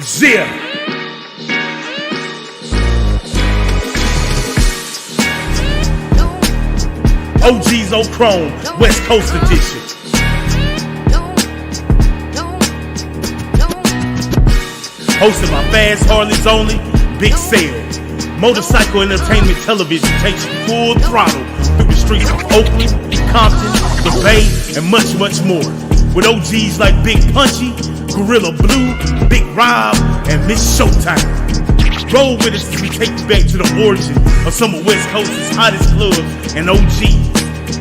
Zip. OG's on Chrome, West Coast edition. Hosting my Fast Harleys only, big sale. Motorcycle entertainment television takes you full throttle through the streets of Oakland, Compton, the Bay, and much, much more. With OGs like Big Punchy, Gorilla Blue, Big Rob, and Miss Showtime. Roll with us as we take you back to the origin of some of West Coast's hottest clubs and OGs.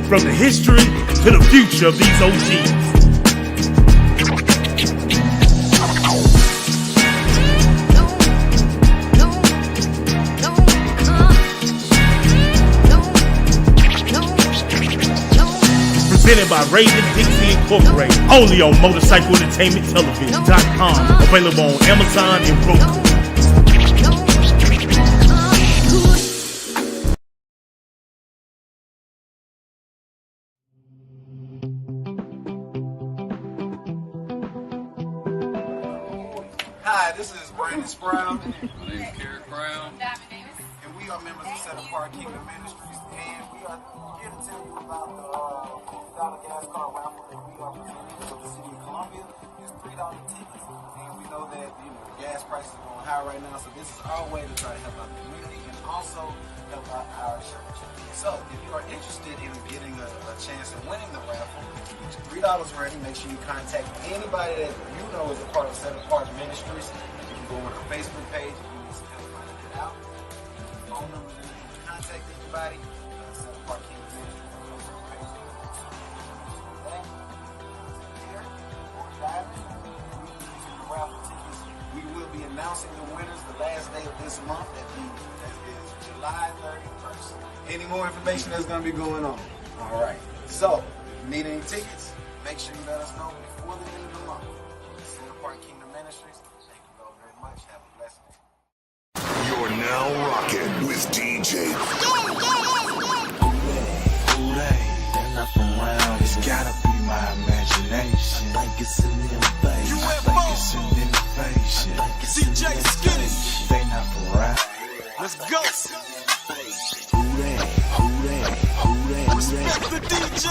From the history to the future of these OGs. Presented by Raven Dixie Incorporated. Only on MotorcycleEntertainmentTelevision.com. Available on Amazon and Roku. Hi, this is Brandon Sproul. My name is Kerry Brown. And we are members of Set Apart Kingdom Ministries. And we are here to tell you about the $3 gas car raffle that we are presenting for the city of Columbia. It's $3 tickets. And we know that the gas prices are going high right now, so this is our way to try to help out the community and also help out our church. So if you are interested in getting a chance of winning the raffle, get your $3 ready. Make sure you contact anybody that you know is a part of Set Apart Ministries. You can go on our Facebook page if you need some help finding it out. Phone numbers and you can contact anybody. Set Apart Kingdom Ministries on Facebook page. Here, or Diamond, the raffle tickets. We will be announcing the winners the last day of this month. That is July 31st. Any more information that's going to be going on? All right. So, if you need any tickets, make sure you let us know before the end of the month. Set Apart Kingdom Ministries. Thank you all very much. Have a blessed day. You're now rocking with DJ. They're not from around. It's gotta be my imagination. I think it's an invasion. I think it's an invasion. I think it's an invasion. They not from around. Let's go. Respect the DJ.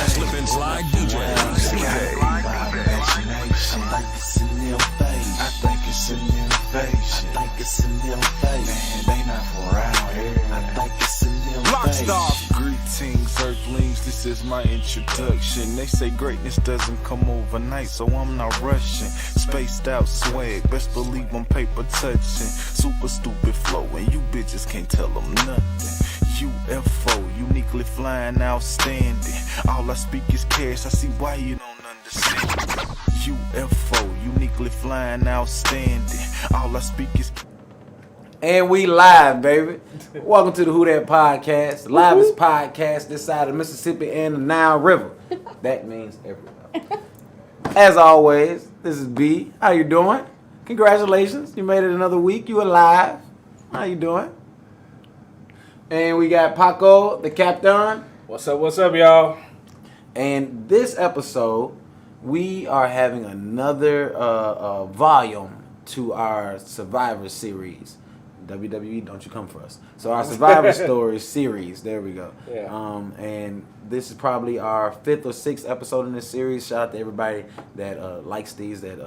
Slip and slide DJ. It's gotta be my imagination. I think it's an invasion. I think it's an invasion. I think it's an invasion. Man, they not from around here. I think it's an invasion. Greetings, Earthlings. This is my introduction. They say greatness doesn't come overnight, so I'm not rushing. Spaced out swag, best believe I'm paper touching. Super stupid flow, and you bitches can't tell them nothing. UFO, uniquely flying, outstanding. All I speak is cash, I see why you don't understand. UFO, uniquely flying, outstanding. All I speak is. And we live, baby. Welcome to the WhoDat podcast, the livest podcast this side of Mississippi and the Nile River. That means everywhere. As always, this is B. How you doing? Congratulations, you made it another week. You alive? How you doing? And we got Paco, the captain. What's up, y'all? And this episode, we are having another volume to our Survivor series. WWE, don't you come for us. So our Survivor Stories series, there we go. Yeah. And this is probably our 5th or 6th episode in this series. Shout out to everybody that likes these, that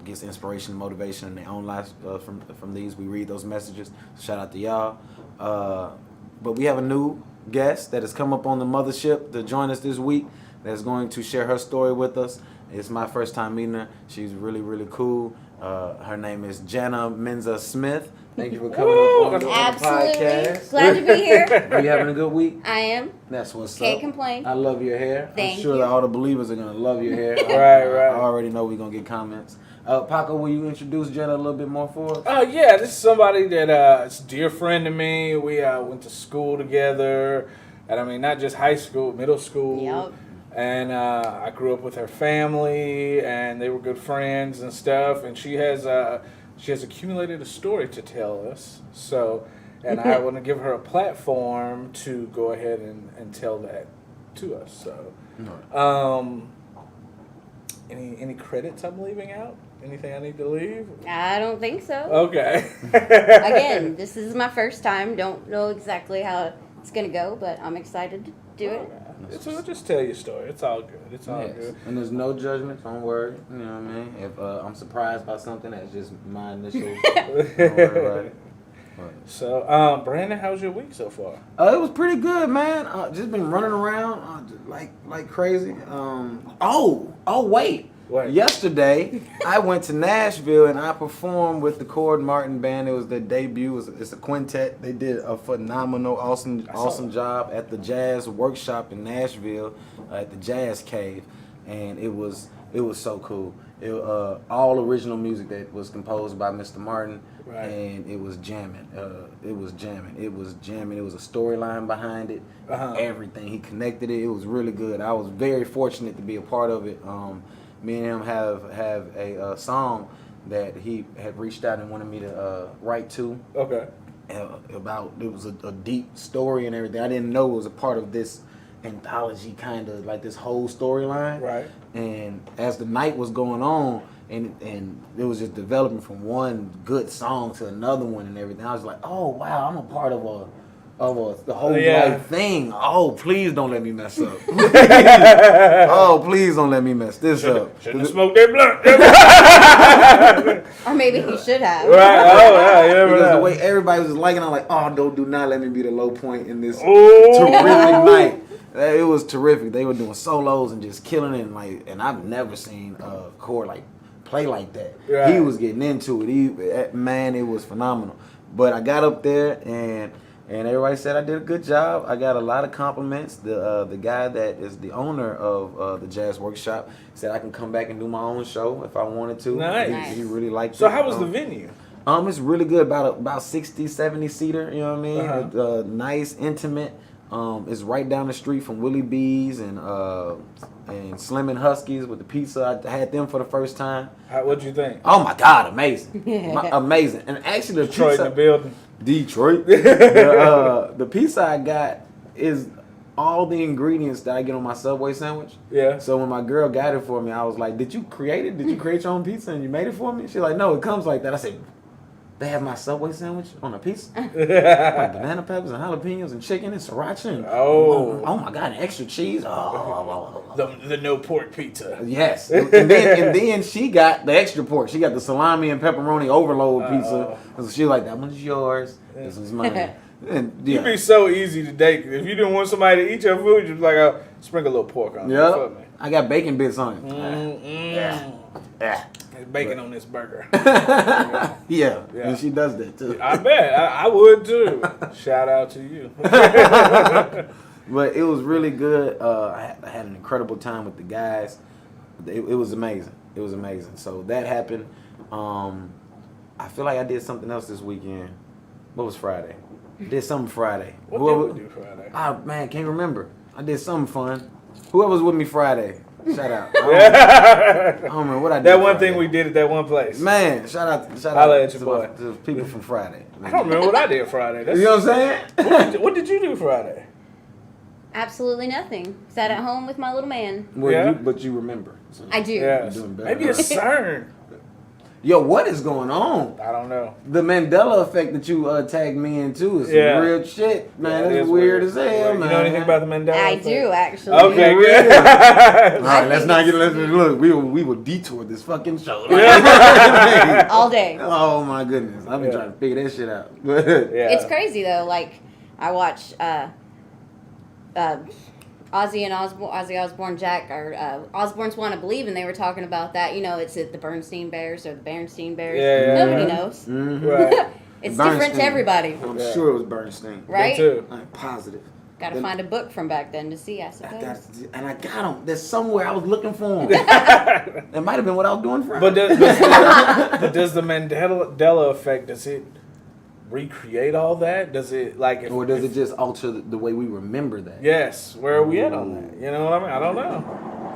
gets inspiration and motivation in their own lives from these. We read those messages. Shout out to y'all. But we have a new guest that has come up on the mothership to join us this week that's going to share her story with us. It's my first time meeting her. She's really, really cool. Her name is Janah Menza Smith. Thank you for coming up on the podcast. Glad to be here. Are you having a good week? I am. That's what's up. Can't complain. I love your hair. Thank I'm sure you. that all the believers are going to love your hair. Right. I already know we're going to get comments. Paco, will you introduce Janah a little bit more for us? Yeah, this is somebody that is a dear friend to me. We went to school together, and I mean, not just high school, middle school. Yep. And I grew up with her family, and they were good friends and stuff. And she has accumulated a story to tell us. So, and I want to give her a platform to go ahead and tell that to us. So, Any credits I'm leaving out? Anything I need to leave? I don't think so. Okay. Again, this is my first time. Don't know exactly how it's gonna go, but I'm excited to do it. We'll just tell your story. It's all good. It's all Yes. good. And there's no judgment. Don't worry. You know what I mean? If I'm surprised by something, that's just my initial. Don't worry about it. But, So, Brandon, how's your week so far? it was pretty good, man. Just been running around like crazy. Wait. What? Yesterday, I went to Nashville and I performed with the Cord Martin Band. It was their debut. It's a quintet. They did a phenomenal, awesome job at the Jazz Workshop in Nashville, at the Jazz Cave, and it was so cool. All original music that was composed by Mr. Martin, Right. and it was jamming. It was jamming. It was a storyline behind it. Everything, he connected it. It was really good. I was very fortunate to be a part of it. Me and him have a song that he had reached out and wanted me to write to. Okay. About it was a deep story and everything. I didn't know it was a part of this anthology, kind of like this whole storyline. Right. And as the night was going on, and it was just developing from one good song to another one and everything, I was like, oh wow, I'm a part of the whole like thing. Oh, please don't let me mess up. Oh, please don't let me mess this up. Shouldn't have smoked that blunt. Or maybe he should have. Right. Oh, yeah. You never Because know. the way everybody was just liking, I'm like, oh, do not let me be the low point in this Ooh. terrific night. It was terrific. They were doing solos and just killing it, and I've never seen Cord play like that. Right. He was getting into it. Man, it was phenomenal. But I got up there and everybody said I did a good job. I got a lot of compliments. The guy that is the owner of the Jazz Workshop said I can come back and do my own show if I wanted to. Nice. He really liked it. So how was the venue? It's really good. About 60, 70 seater. You know what I mean? Nice, intimate. It's right down the street from Willie B's and Slim and Huskies with the pizza. I had them for the first time. What'd you think? Oh my God, amazing, amazing! And actually, the Detroit pizza, in the building. Detroit. The pizza I got is all the ingredients that I get on my Subway sandwich. Yeah. So when my girl got it for me, I was like, "Did you create it? Did you create your own pizza and you made it for me?" She's like, "No, it comes like that." I said, "They have my Subway sandwich on a pizza, like banana peppers and jalapenos and chicken and sriracha and oh my God, and extra cheese." The no pork pizza. Yes, and then she got the extra pork. She got the salami and pepperoni overload pizza. So she was like, "That one's yours. This one's mine." And You'd be so easy to date. If you didn't want somebody to eat your food, you'd be like, "Oh, sprinkle a little pork on it for me." I got bacon bits on it. There's bacon on this burger. Yeah, and she does that too. I bet. I would too. Shout out to you. But it was really good. I had an incredible time with the guys. It was amazing. It was amazing. So that happened. I feel like I did something else this weekend. What was Friday? Did something Friday. What did we do Friday? Oh man, can't remember. I did something fun. Whoever was with me Friday, shout out. I don't remember what I did. That one Friday. thing we did at that one place. Man, shout out Holla at your to boy. to the people from Friday. I don't remember what I did Friday. You know what I'm saying? What did you do Friday? Absolutely nothing. Sat at home with my little man. Well, Yeah. but you remember. So. I do. Yeah. doing better. Maybe a CERN. Yo, what is going on? I don't know. The Mandela effect that you tagged me into is Yeah. some real shit, man. Yeah, it It's is weird as hell, Weird. man. You know anything about the Mandela I effect? do, actually. Okay, For good. real? All right, let's think not get it's- look. We will detour this fucking show. All day. Oh my goodness, I've been Yeah. trying to figure that shit out. Yeah. It's crazy though. Like I watched Ozzy Osbourne, Jack, or Osbourne's Want to Believe, and they were talking about that. You know, it's the Bernstein Bears or the Berenstain Bears. Yeah, Nobody yeah. knows. Right. It's different Bernstein. to everybody, I'm Yeah. sure it was Bernstein. right? Me too. I'm positive. Got to Then- find a book from back then to see, I suppose. And I got them. There's somewhere I was looking for them. That might have been what I was doing Friday. But does the Mandela effect, does it recreate all that? Does it, like... or does it just alter the way we remember that? Yes. Where are we at on that? You know what I mean? I don't know.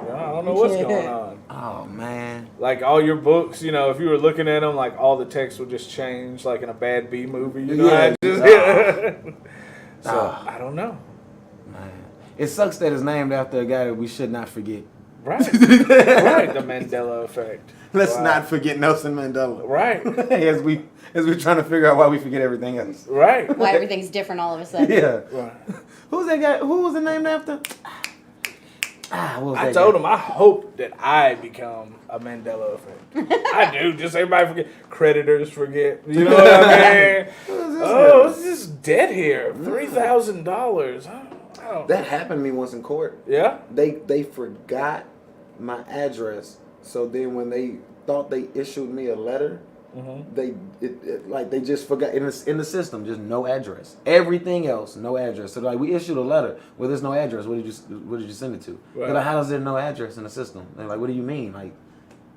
You know, I don't know what's going on. Oh man. Like all your books, you know, if you were looking at them, like all the text would just change, like in a bad B movie. You know? Yeah. So I don't know. Man. It sucks that it's named after a guy that we should not forget. Right. Right. The Mandela effect. Let's Wow. not forget Nelson Mandela. Right. as we're trying to figure out why we forget everything else. Right. Why everything's different all of a sudden. Yeah. Right. Who's that guy? Who was it named after? What was I that told guy? him I hope that I become a Mandela effect. I do. Just everybody forget. Creditors forget. You know what I mean? Oh, it's just dead here. $3,000. Oh. That happened to me once in court. Yeah. They forgot my address. So then when they thought they issued me a letter, they just forgot in the system, just no address. Everything else, no address. So like we issued a letter, well, there's no address. What did you send it to? Right. They're like, how is there no address in the system? They're like, what do you mean? Like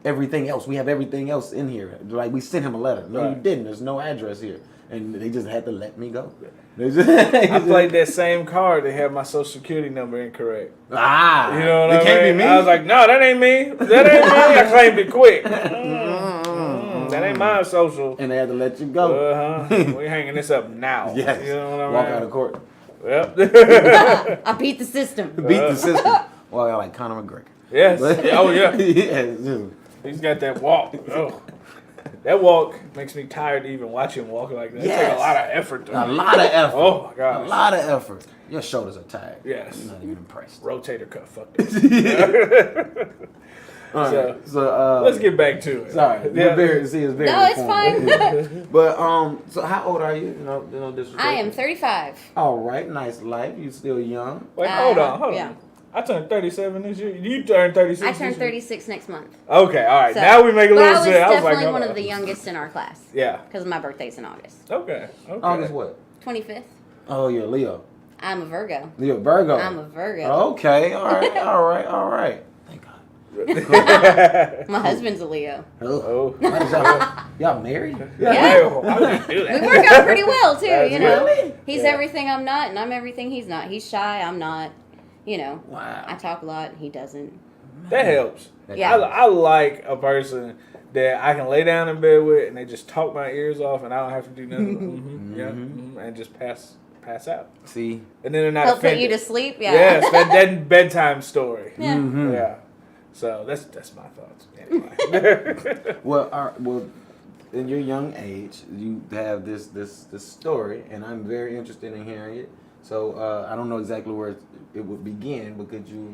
everything else, we have everything else in here. They're like we sent him a letter. No, you Right. didn't. There's no address here, and they just had to let me go. I played that same card. They had my social security number incorrect. You You know what I can't mean? be me. I was like, no, that ain't me. That ain't me. I claimed it quick. That ain't my social. and they had to let you go. We hanging this up now. Yes. You know what I mean? Walk out of court. Yep. I beat the system. Beat the system. Well, I like Conor McGregor. Yes. Oh yeah. Yes, dude. He's got that walk. Oh. That walk makes me tired to even watch him walk like that. It takes Yes. a lot of effort. A lot of effort. Oh my gosh. A lot of effort. Your shoulders are tired. Yes. You're not even impressed. Rotator cuff. Fuck this. All right. So Let's get back to it. Sorry. Yeah. It's very No, it's informative. But so how old are you? No disrespect. I am 35. All right. Nice life. You still young. Wait, hold on. Yeah. I turned 37 this year. You turned 36. I this turned year? 36 next month. Okay, all right. So- now we make a but little I was sense. I was like, definitely hold one on. of the youngest in our class. Yeah. Because my birthday's in August. Okay. August what? 25th. Oh, you're Leo. I'm a Virgo. Leo Virgo. I'm a Virgo. Okay. All right. All right. Thank God. My husband's a Leo. Oh. Oh. Y'all married? Yeah. How would you do We that? work out pretty well, too, That's you know. really? He's Yeah. everything I'm not, and I'm everything he's not. He's shy, I'm not. You know, Wow. I talk a lot, he doesn't. That helps. Yeah. I like a person that I can lay down in bed with and they just talk my ears off and I don't have to do nothing. And just pass out. See? And then they're not He'll put offended. you to sleep, yeah. Yes, that bedtime story. Yeah. Yeah. So that's my thoughts. Anyway. Well, in your young age, you have this story, and I'm very interested in hearing it. So I don't know exactly where it would begin, but could you?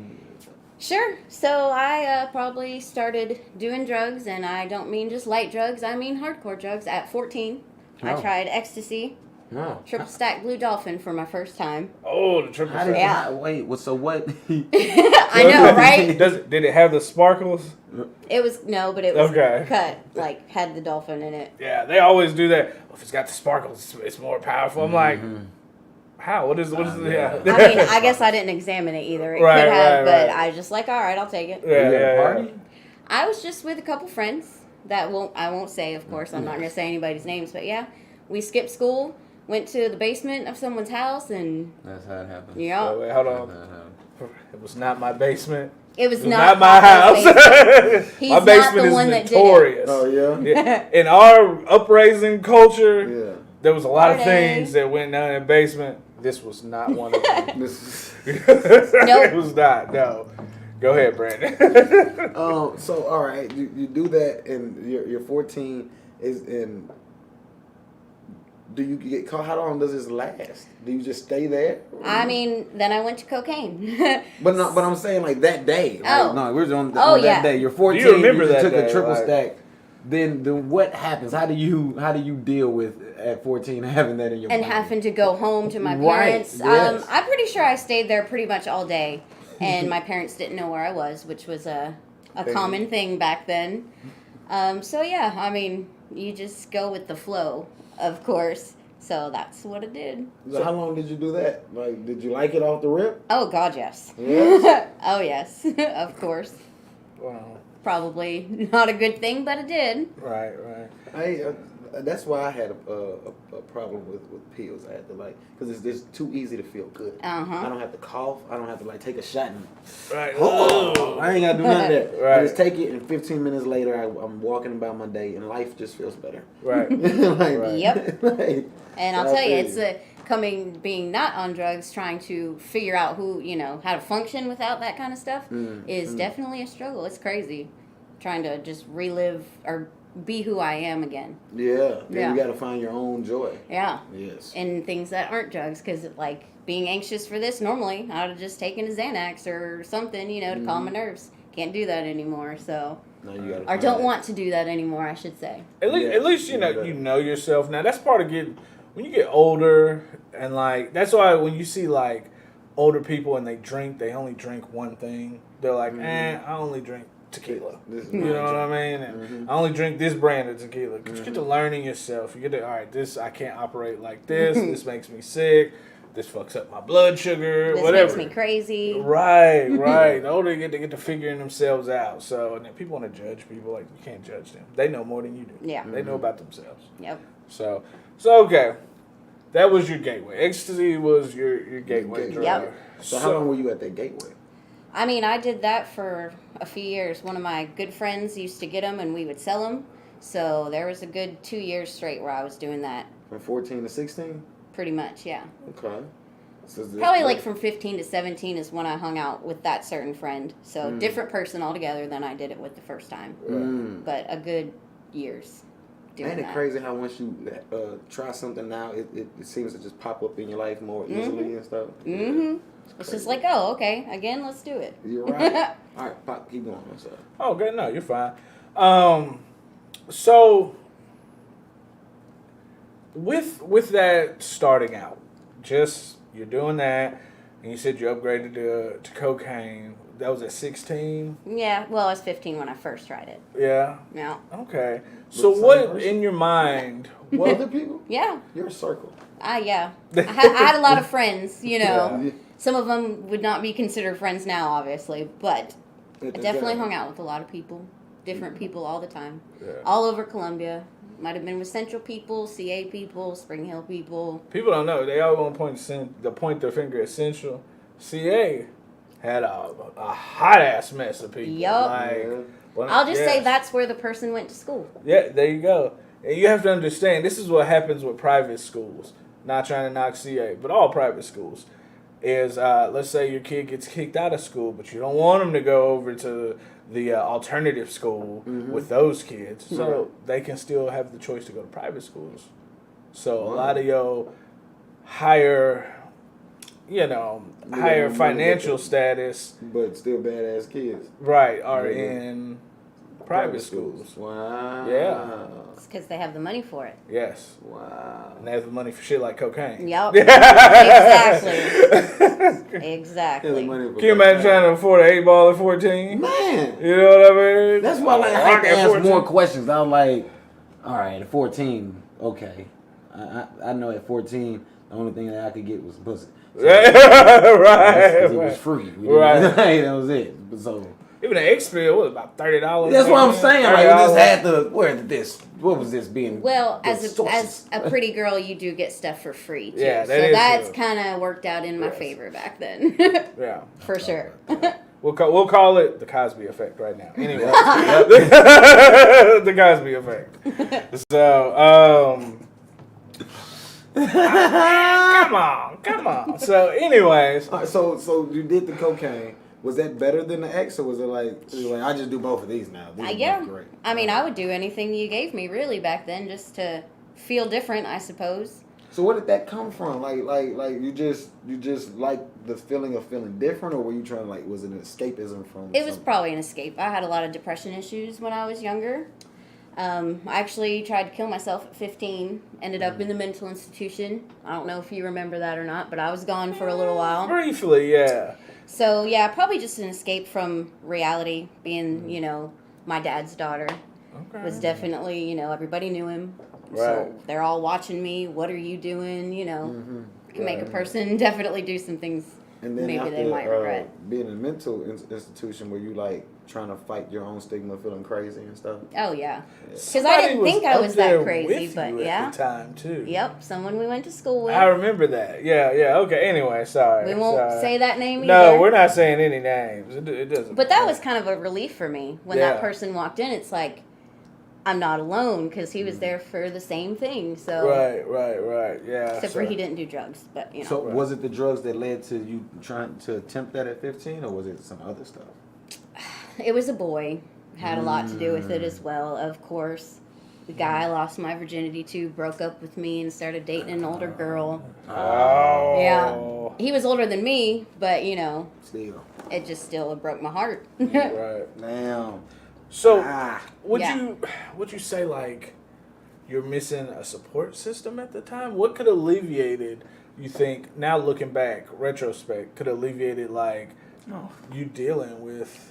Sure. So I probably started doing drugs, and I don't mean just light drugs. I mean hardcore drugs. At 14, I Oh. tried ecstasy, No. triple stack blue dolphin for my first time. Oh, the triple How did shot. Yeah. wait? So what? I know, right? Did it have the sparkles? It was but it was Okay. cut, like had the dolphin in it. Yeah, they always do that. Well, if it's got the sparkles, it's more powerful. I'm like, how? What is the yeah. I mean, I guess I didn't examine it either. It Right, could have, right, but right. I was just like, all right, I'll take it. Yeah, You at a yeah, party? I was just with a couple friends I won't say, of course. I'm not going to say anybody's names, but yeah, we skipped school, went to the basement of someone's house, and That's how it happens. yeah, Wait, hold That's on. how it happens. It was not my basement. it was It was not not my Papa's house. basement. He's My not basement the is one that did it. notorious. Oh yeah. Yeah. In our upraising culture, Yeah. there was a lot of Party. things that went down in the basement. This was not one of them. This It was not. No. Go ahead, Brandon. So all right, you do that, and you're 14. Do you get caught? How long does this last? Do you just stay there? I mean, then I went to cocaine. But I'm saying like that day. Like, Oh. no, we're on Oh, that yeah. day. You're 14. You remember just that took day, a triple like- stack. Then what happens? How do you deal with at 14 having that in your and body? having to go home to my Right, parents. yes. I'm pretty sure I stayed there pretty much all day, and my parents didn't know where I was, which was a common thing back then. So yeah, I mean, you just go with the flow, of course. So that's what it did. So how long did you do that? Like, did you like it off the rip? Oh God, yes. Yes. Oh yes, of course. Wow. Probably not a good thing, but it did. Right. That's why I had a problem with pills. I had to because it's too easy to feel good. Uh-huh. I don't have to cough. I don't have to take a shot and Right. I ain't gotta do none of that. Right. I just take it, and 15 minutes later, I'm walking about my day, and life just feels better. Right. Like, Right. Yep. like, And I'll so I tell you, feel being not on drugs, trying to figure out how to function without that kind of stuff is definitely a struggle. It's crazy trying to just relive or be who I am again. Yeah. Yeah. You got to find your own joy. Yeah. Yes. And things that aren't drugs, because like being anxious for this, normally I would have just taken a Xanax or something, to calm my nerves. Can't do that anymore, so. No, you gotta Or don't want to do that anymore, I should say. At least you know yourself now. That's part of when you get older, and like that's why when you see like older people and they only drink one thing. They're like, I only drink tequila. You know what I mean? And I only drink this brand of tequila. 'Cause you get to learning yourself. You get to, all right, this I can't operate like this. This makes me sick. This fucks up my blood sugar. This whatever. makes me crazy. Right. The older they get to figuring themselves out. So, and then people want to judge people. Like, you can't judge them. They know more than you do. Yeah. They know about themselves. Yep. So okay. That was your gateway. Ecstasy was your gateway drug. Yep. So how long were you at that gateway? I mean, I did that for a few years. One of my good friends used to get them, and we would sell them. So there was a good 2 years straight where I was doing that. From 14 to 16? Pretty much, yeah. Okay. So Probably like from 15 to 17 is when I hung out with that certain friend. So different person altogether than I did it with the first time. But a good years doing Ain't it that. crazy how once you try something now, it seems to just pop up in your life more easily and stuff? Mm-hmm. It's just like, oh, okay, again, let's do it. You're right. All right, Pop, keep going. What's up? Oh, okay, no, you're fine. So with that starting out, just you're doing that, and you said you upgraded to cocaine. That was at 16. Yeah, well, I was 15 when I first tried it. Yeah. Yeah. Okay. So what in your mind? What other people? Yeah. You're a circle. Yeah. I had a lot of friends, Yeah. Some of them would not be considered friends now, obviously, but I definitely hung out with a lot of people, different people all the time, all over Columbia. Might have been with Central people, CA people, Spring Hill people. People don't know. They all want to point their finger at Central. CA had a hot ass mess of people. Yup. I'll just say that's where the person went to school. Yeah, there you go. And you have to understand, this is what happens with private schools. Not trying to knock CA, but all private schools. Is let's say your kid gets kicked out of school, but you don't want them to go over to the alternative school with those kids, so they can still have the choice to go to private schools. So a lot of your higher financial status, but still badass kids, right, are in private schools. Wow. Yeah. It's because they have the money for it. Yes. Wow. And they have the money for shit like cocaine. Yep. Exactly. Exactly. Can you imagine trying to afford an 8-ball at 14? Man. You know what I mean? That's why I have to ask more questions. I'm like, all right, at 14, okay. I know at 14, the only thing that I could get was pussy. So, right. It was free. Right. That was it. So even an X-Bill was about $30. that's what I'm saying. Like, we just had to. What was this being? Well, as a pretty girl, you do get stuff for free too. Yeah, so that's kind of worked out in my favor back then. Yeah, for sure. We'll call it the Cosby effect right now. Anyway, the Cosby effect. So, come on. So, anyways, so you did the cocaine. Was that better than the X, or was it like I just do both of these now? These yeah. are great. I mean, I would do anything you gave me really back then just to feel different, I suppose. So where did that come from? Like you just like the feeling of feeling different, or were you trying to was it an escapism from? It was probably an escape. I had a lot of depression issues when I was younger. I actually tried to kill myself at 15. Ended up in the mental institution. I don't know if you remember that or not, but I was gone for a little while. Briefly, yeah. So, yeah, probably just an escape from reality. Being, my dad's daughter was definitely, everybody knew him. Right. So they're all watching me. What are you doing? Can make a person definitely do some things and then maybe after, they might regret. Being in a mental institution, were you trying to fight your own stigma, feeling crazy and stuff? Oh, yeah. Because I didn't think I was that crazy, but yeah. At the time, too. Yep, someone we went to school with. I remember that. Yeah, okay. Anyway, sorry. We won't say that name either. No, we're not saying any names. It doesn't. But that was kind of a relief for me. When that person walked in, it's like, I'm not alone because he was there for the same thing. So Right. Yeah. except for he didn't do drugs, but you know. So was it the drugs that led to you trying to attempt that at 15, or was it some other stuff? It was a boy. Had a lot to do with it as well, of course. The guy I lost my virginity to broke up with me and started dating an older girl. Oh. Yeah. He was older than me, but, you know, Still. it just still broke my heart. Right. Damn. So, Ah. would you say like you're missing a support system at the time? What could alleviated? You think now looking back, retrospect, could alleviated like you dealing with?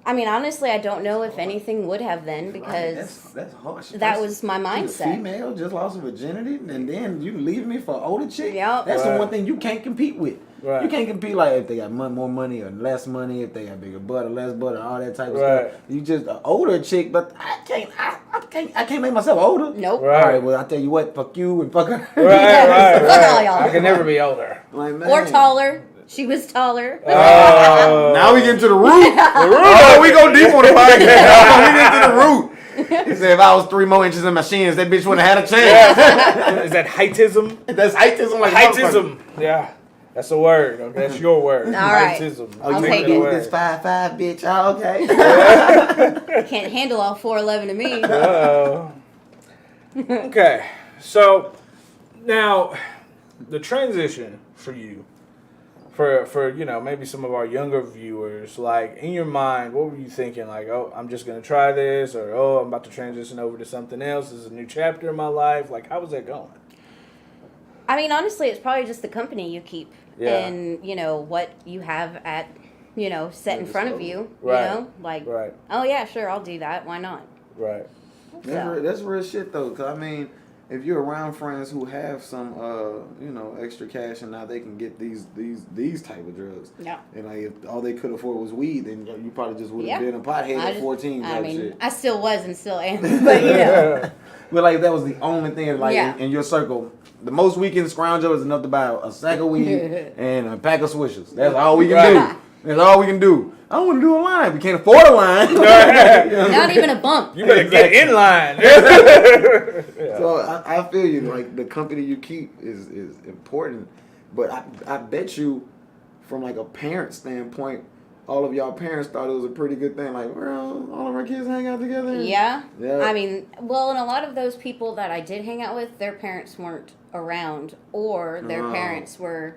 I mean, honestly, I don't know if anything would have then because That's harsh. that was my mindset. Female just lost her virginity, and then you leave me for an older chick. Yep. That's Right. the one thing you can't compete with. Right. You can't compete like if they got more money or less money, if they got bigger butt or less butt, or all that type of Right. stuff. You just an older chick, but I can't make myself older. Nope. Right. All right, well I tell you what, fuck you and fuck her. Right. Fuck all y'all. I can never be older. Like, man. Or taller. She was taller. Now we get into the root. Oh, we go deep on the podcast. We get into the root. He said if I was 3 more inches in my shins, that bitch wouldn't have had a chance. Is that heightism? That's heightism. Like Heightism. Yeah. That's a word. Okay? That's your word. All right. Heightism. I'll you take want to it. do away. this 5'5", bitch? Oh, okay. Can't handle all 4'11" of me. Okay. So now the transition for you, for you know, maybe some of our younger viewers, like in your mind, what were you thinking? Like, oh, I'm just gonna try this, or oh, I'm about to transition over to something else. This is a new chapter in my life. Like, how was that going? I mean, honestly, it's probably just the company you keep Yeah. and, you know, what you have at, you know, set in front of you. Right. You know, like, Right. oh, yeah, sure, I'll do that. Why not? Right. That's real shit though. Cause I mean, if you're around friends who have some, you know, extra cash and now they can get these type of drugs. Yeah. And like if all they could afford was weed, then you probably just would have Yeah. been a pothead I at just- 14 I type mean, shit. I still was and still am, but, you know. But like that was the only thing like Yeah. in your circle. The most we can scrounge up is enough to buy a sack of weed and a pack of Swishers. That's all we can do. That's all we can do. I don't want to do a line. We can't afford a line. Not even a bump. You better get in line. So I feel you. Like the company you keep is important, but I bet you, from like a parent standpoint, all of y'all parents thought it was a pretty good thing. Like, well, all of our kids hang out together. Yeah. Yeah. I mean, well, and a lot of those people that I did hang out with, their parents weren't around, or their Oh. parents were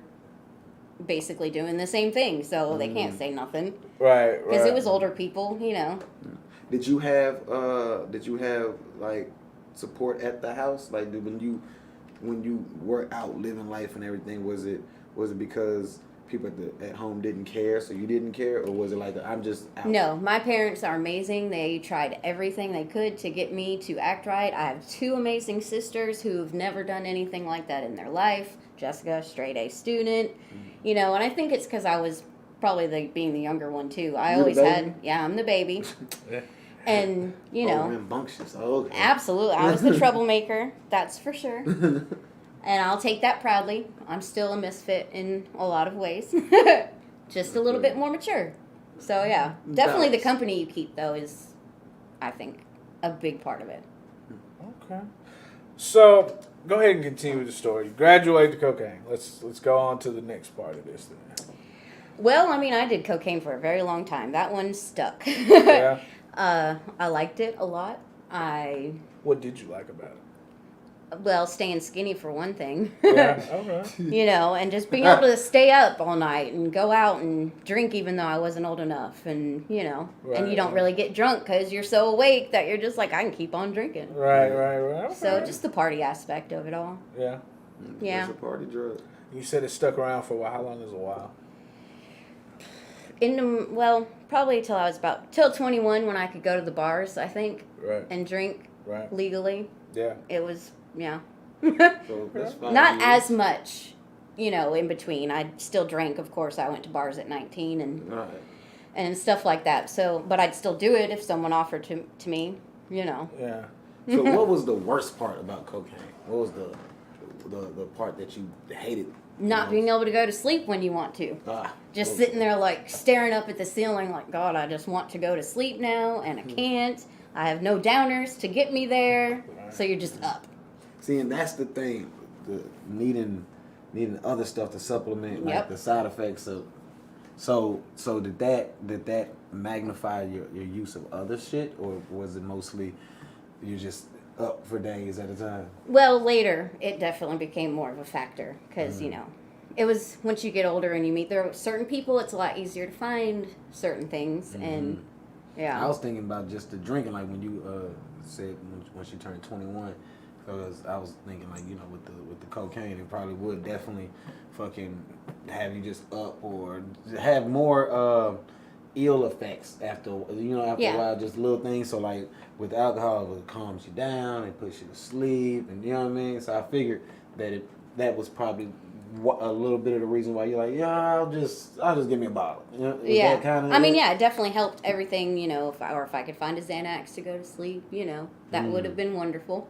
basically doing the same thing, so they can't say nothing. Right. Because it was older people, you know. Did you have like support at the house? Like when you were out living life and everything, was it because people at home didn't care, so you didn't care, or was it like I'm just out? No, my parents are amazing. They tried everything they could to get me to act right. I have 2 amazing sisters who've never done anything like that in their life. Jessica, straight A student, you know, and I think it's because I was probably being the younger one too. I You're the always baby? I'm the baby. And, you know, rambunctious. Oh, okay. absolutely. I was the troublemaker, that's for sure. And I'll take that proudly. I'm still a misfit in a lot of ways. Just a little bit more mature. So, yeah. Definitely the Balance. company you keep, though, is, I think, a big part of it. Okay. So go ahead and continue with the story. You graduate to cocaine. Let's go on to the next part of this then. Well, I mean, I did cocaine for a very long time. That one stuck. Yeah. I liked it a lot. What did you like about it? Well, staying skinny for one thing. Yeah. Okay. You know, and just being able to stay up all night and go out and drink even though I wasn't old enough. And, you know, and you don't really get drunk because you're so awake that you're just like, I can keep on drinking. Right. Okay. So just the party aspect of it all. Yeah. Yeah. It's a party drug. You said it stuck around for a while. How long is a while? Probably till 21 when I could go to the bars, I think, Right. and drink Right. legally. Yeah. It was, yeah. So that's 5 Not years. as much, you know, in between. I still drank, of course. I went to bars at 19 Right. and stuff like that. So, but I'd still do it if someone offered to me, you know. Yeah. So what was the worst part about cocaine? What was the part that you hated? Not being able to go to sleep when you want to. Just sitting there like staring up at the ceiling like, God, I just want to go to sleep now and I can't. I have no downers to get me there, so you're just up. See, and that's the thing, the needing other stuff to supplement, like Yep. the side effects of. So did that magnify your use of other shit, or was it mostly you just up for days at a time? Well, later, it definitely became more of a factor because, you know, it was once you get older and you meet there are certain people, it's a lot easier to find certain things. And, yeah. I was thinking about just the drinking, like when you said when she turned 21, because I was thinking, like, you know, with the cocaine, it probably would definitely fucking have you just up or have more ill effects after, you know, after Yeah. a while, just little things. So like with alcohol, it calms you down, it puts you to sleep, and you know what I mean. So I figured that was probably a little bit of the reason why you're like, yeah, I'll just give me a bottle. You know, Yeah. that kind of I mean, yeah, it definitely helped everything, you know, if I could find a Xanax to go to sleep, you know, that would have been wonderful.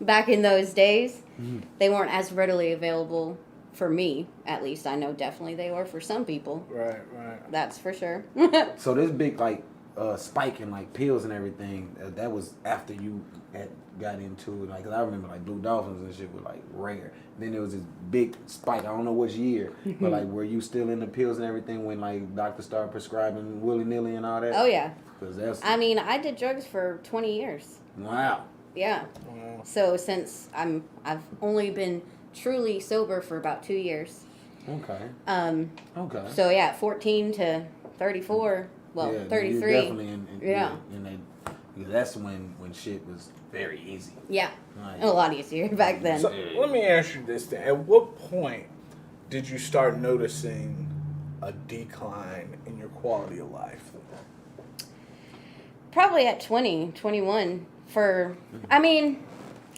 Back in those days, they weren't as readily available for me, at least. I know definitely they were for some people. Right. That's for sure. So this big like spike in like pills and everything, that was after you had got into it. Like, 'cause I remember like Blue Dolphins and shit were like rare. Then there was this big spike. I don't know which year, but like, were you still in the pills and everything when like doctors started prescribing willy nilly and all that? Oh, yeah. 'Cause that's I mean, I did drugs for 20 years. wow. Yeah. Wow. So since I've only been truly sober for about 2 years. Okay. Okay. So yeah, 14 to 34. Well, yeah, 33. You're definitely in Yeah. that, because that's when shit was very easy. Yeah. Like, A lot easier back then. So let me ask you this then. At what point did you start noticing a decline in your quality of life? Probably at 20, 21 I mean,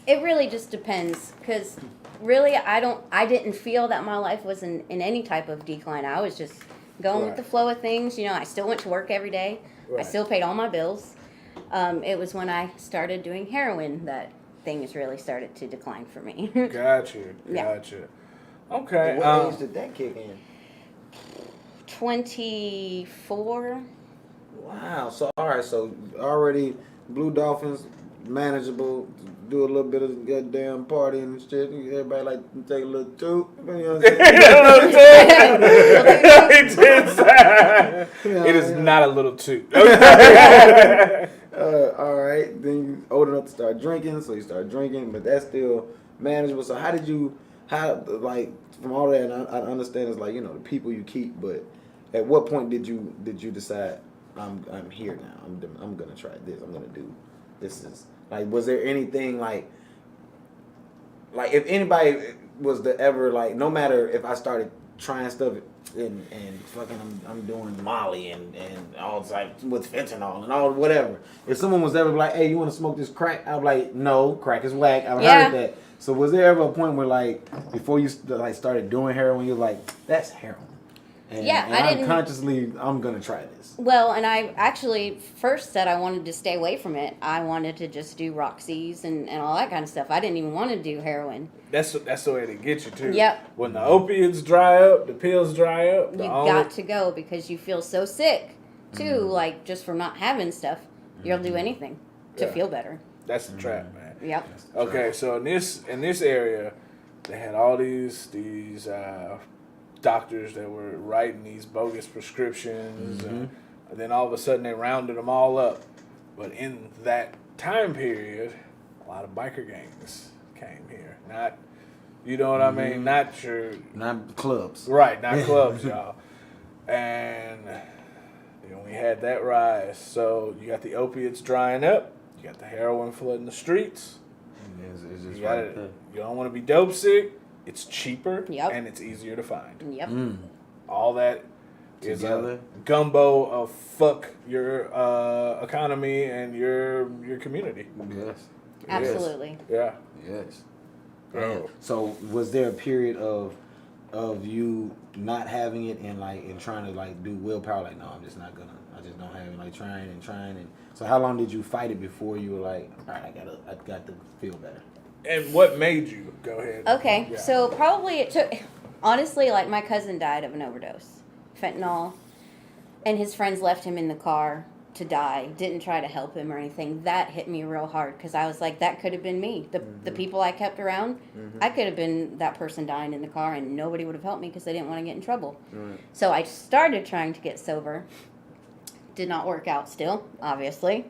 it really just depends because really I didn't feel that my life was in any type of decline. I was just going with the flow of things. You know, I still went to work every day. I Right. still paid all my bills. It was when I started doing heroin that things really started to decline for me. Gotcha. Yeah. Okay. what age did that kick in? 24. Wow. So all right. So already Blue Dolphins manageable. Do a little bit of goddamn party and shit. Everybody like to take a little toot. You know what I'm saying? It is not a little toot. All right. Then you old enough to start drinking, so you start drinking, but that's still manageable. So how like from all that? And I understand it's like, you know, the people you keep, but at what point did you decide I'm here now? I'm gonna try this. I'm gonna do this. Is like, was there anything like if anybody was to ever like, no matter if I started trying stuff and fucking I'm doing Molly and all like with fentanyl and all whatever. If someone was ever like, hey, you want to smoke this crack? I'm like, no, crack is whack. I've heard that. So was there ever a point where like before you like started doing heroin, you're like, that's heroin? And, Yeah, and I I'm didn't- consciously, I'm gonna try this. Well, and I actually first said I wanted to stay away from it. I wanted to just do Roxy's and all that kind of stuff. I didn't even want to do heroin. That's the way they get you too. Yep. When the opiates dry up, the pills dry up. You got to go because you feel so sick too, like just from not having stuff. You'll do anything to Yeah. feel better. That's the trap, man. Yep. Okay, so in this area, they had all these doctors that were writing these bogus prescriptions, and then all of a sudden they rounded them all up. But in that time period, a lot of biker gangs came here. Not, you know what I mean? Not your Not clubs. right, not clubs, y'all. And then we had that rise. So you got the opiates drying up. You got the heroin flooding the streets. It's just You got right there. You don't want to be dope sick. It's cheaper Yep. and it's easier to find. Yep. All that is Together. a gumbo of fuck your economy and your community. Yes. Absolutely. Yeah. Yes. Bro. So was there a period of you not having it and trying to like do willpower? Like, no, I'm just not gonna. I just don't have it. Like trying and. So how long did you fight it before you were like, all right, I got to feel better? And what made you go ahead? Okay, Yeah. so probably it took, honestly, like my cousin died of an overdose, fentanyl, and his friends left him in the car to die, didn't try to help him or anything. That hit me real hard because I was like, that could have been me. The people I kept around, I could have been that person dying in the car and nobody would have helped me because they didn't want to get in trouble. Right. So I started trying to get sober. Did not work out still, obviously.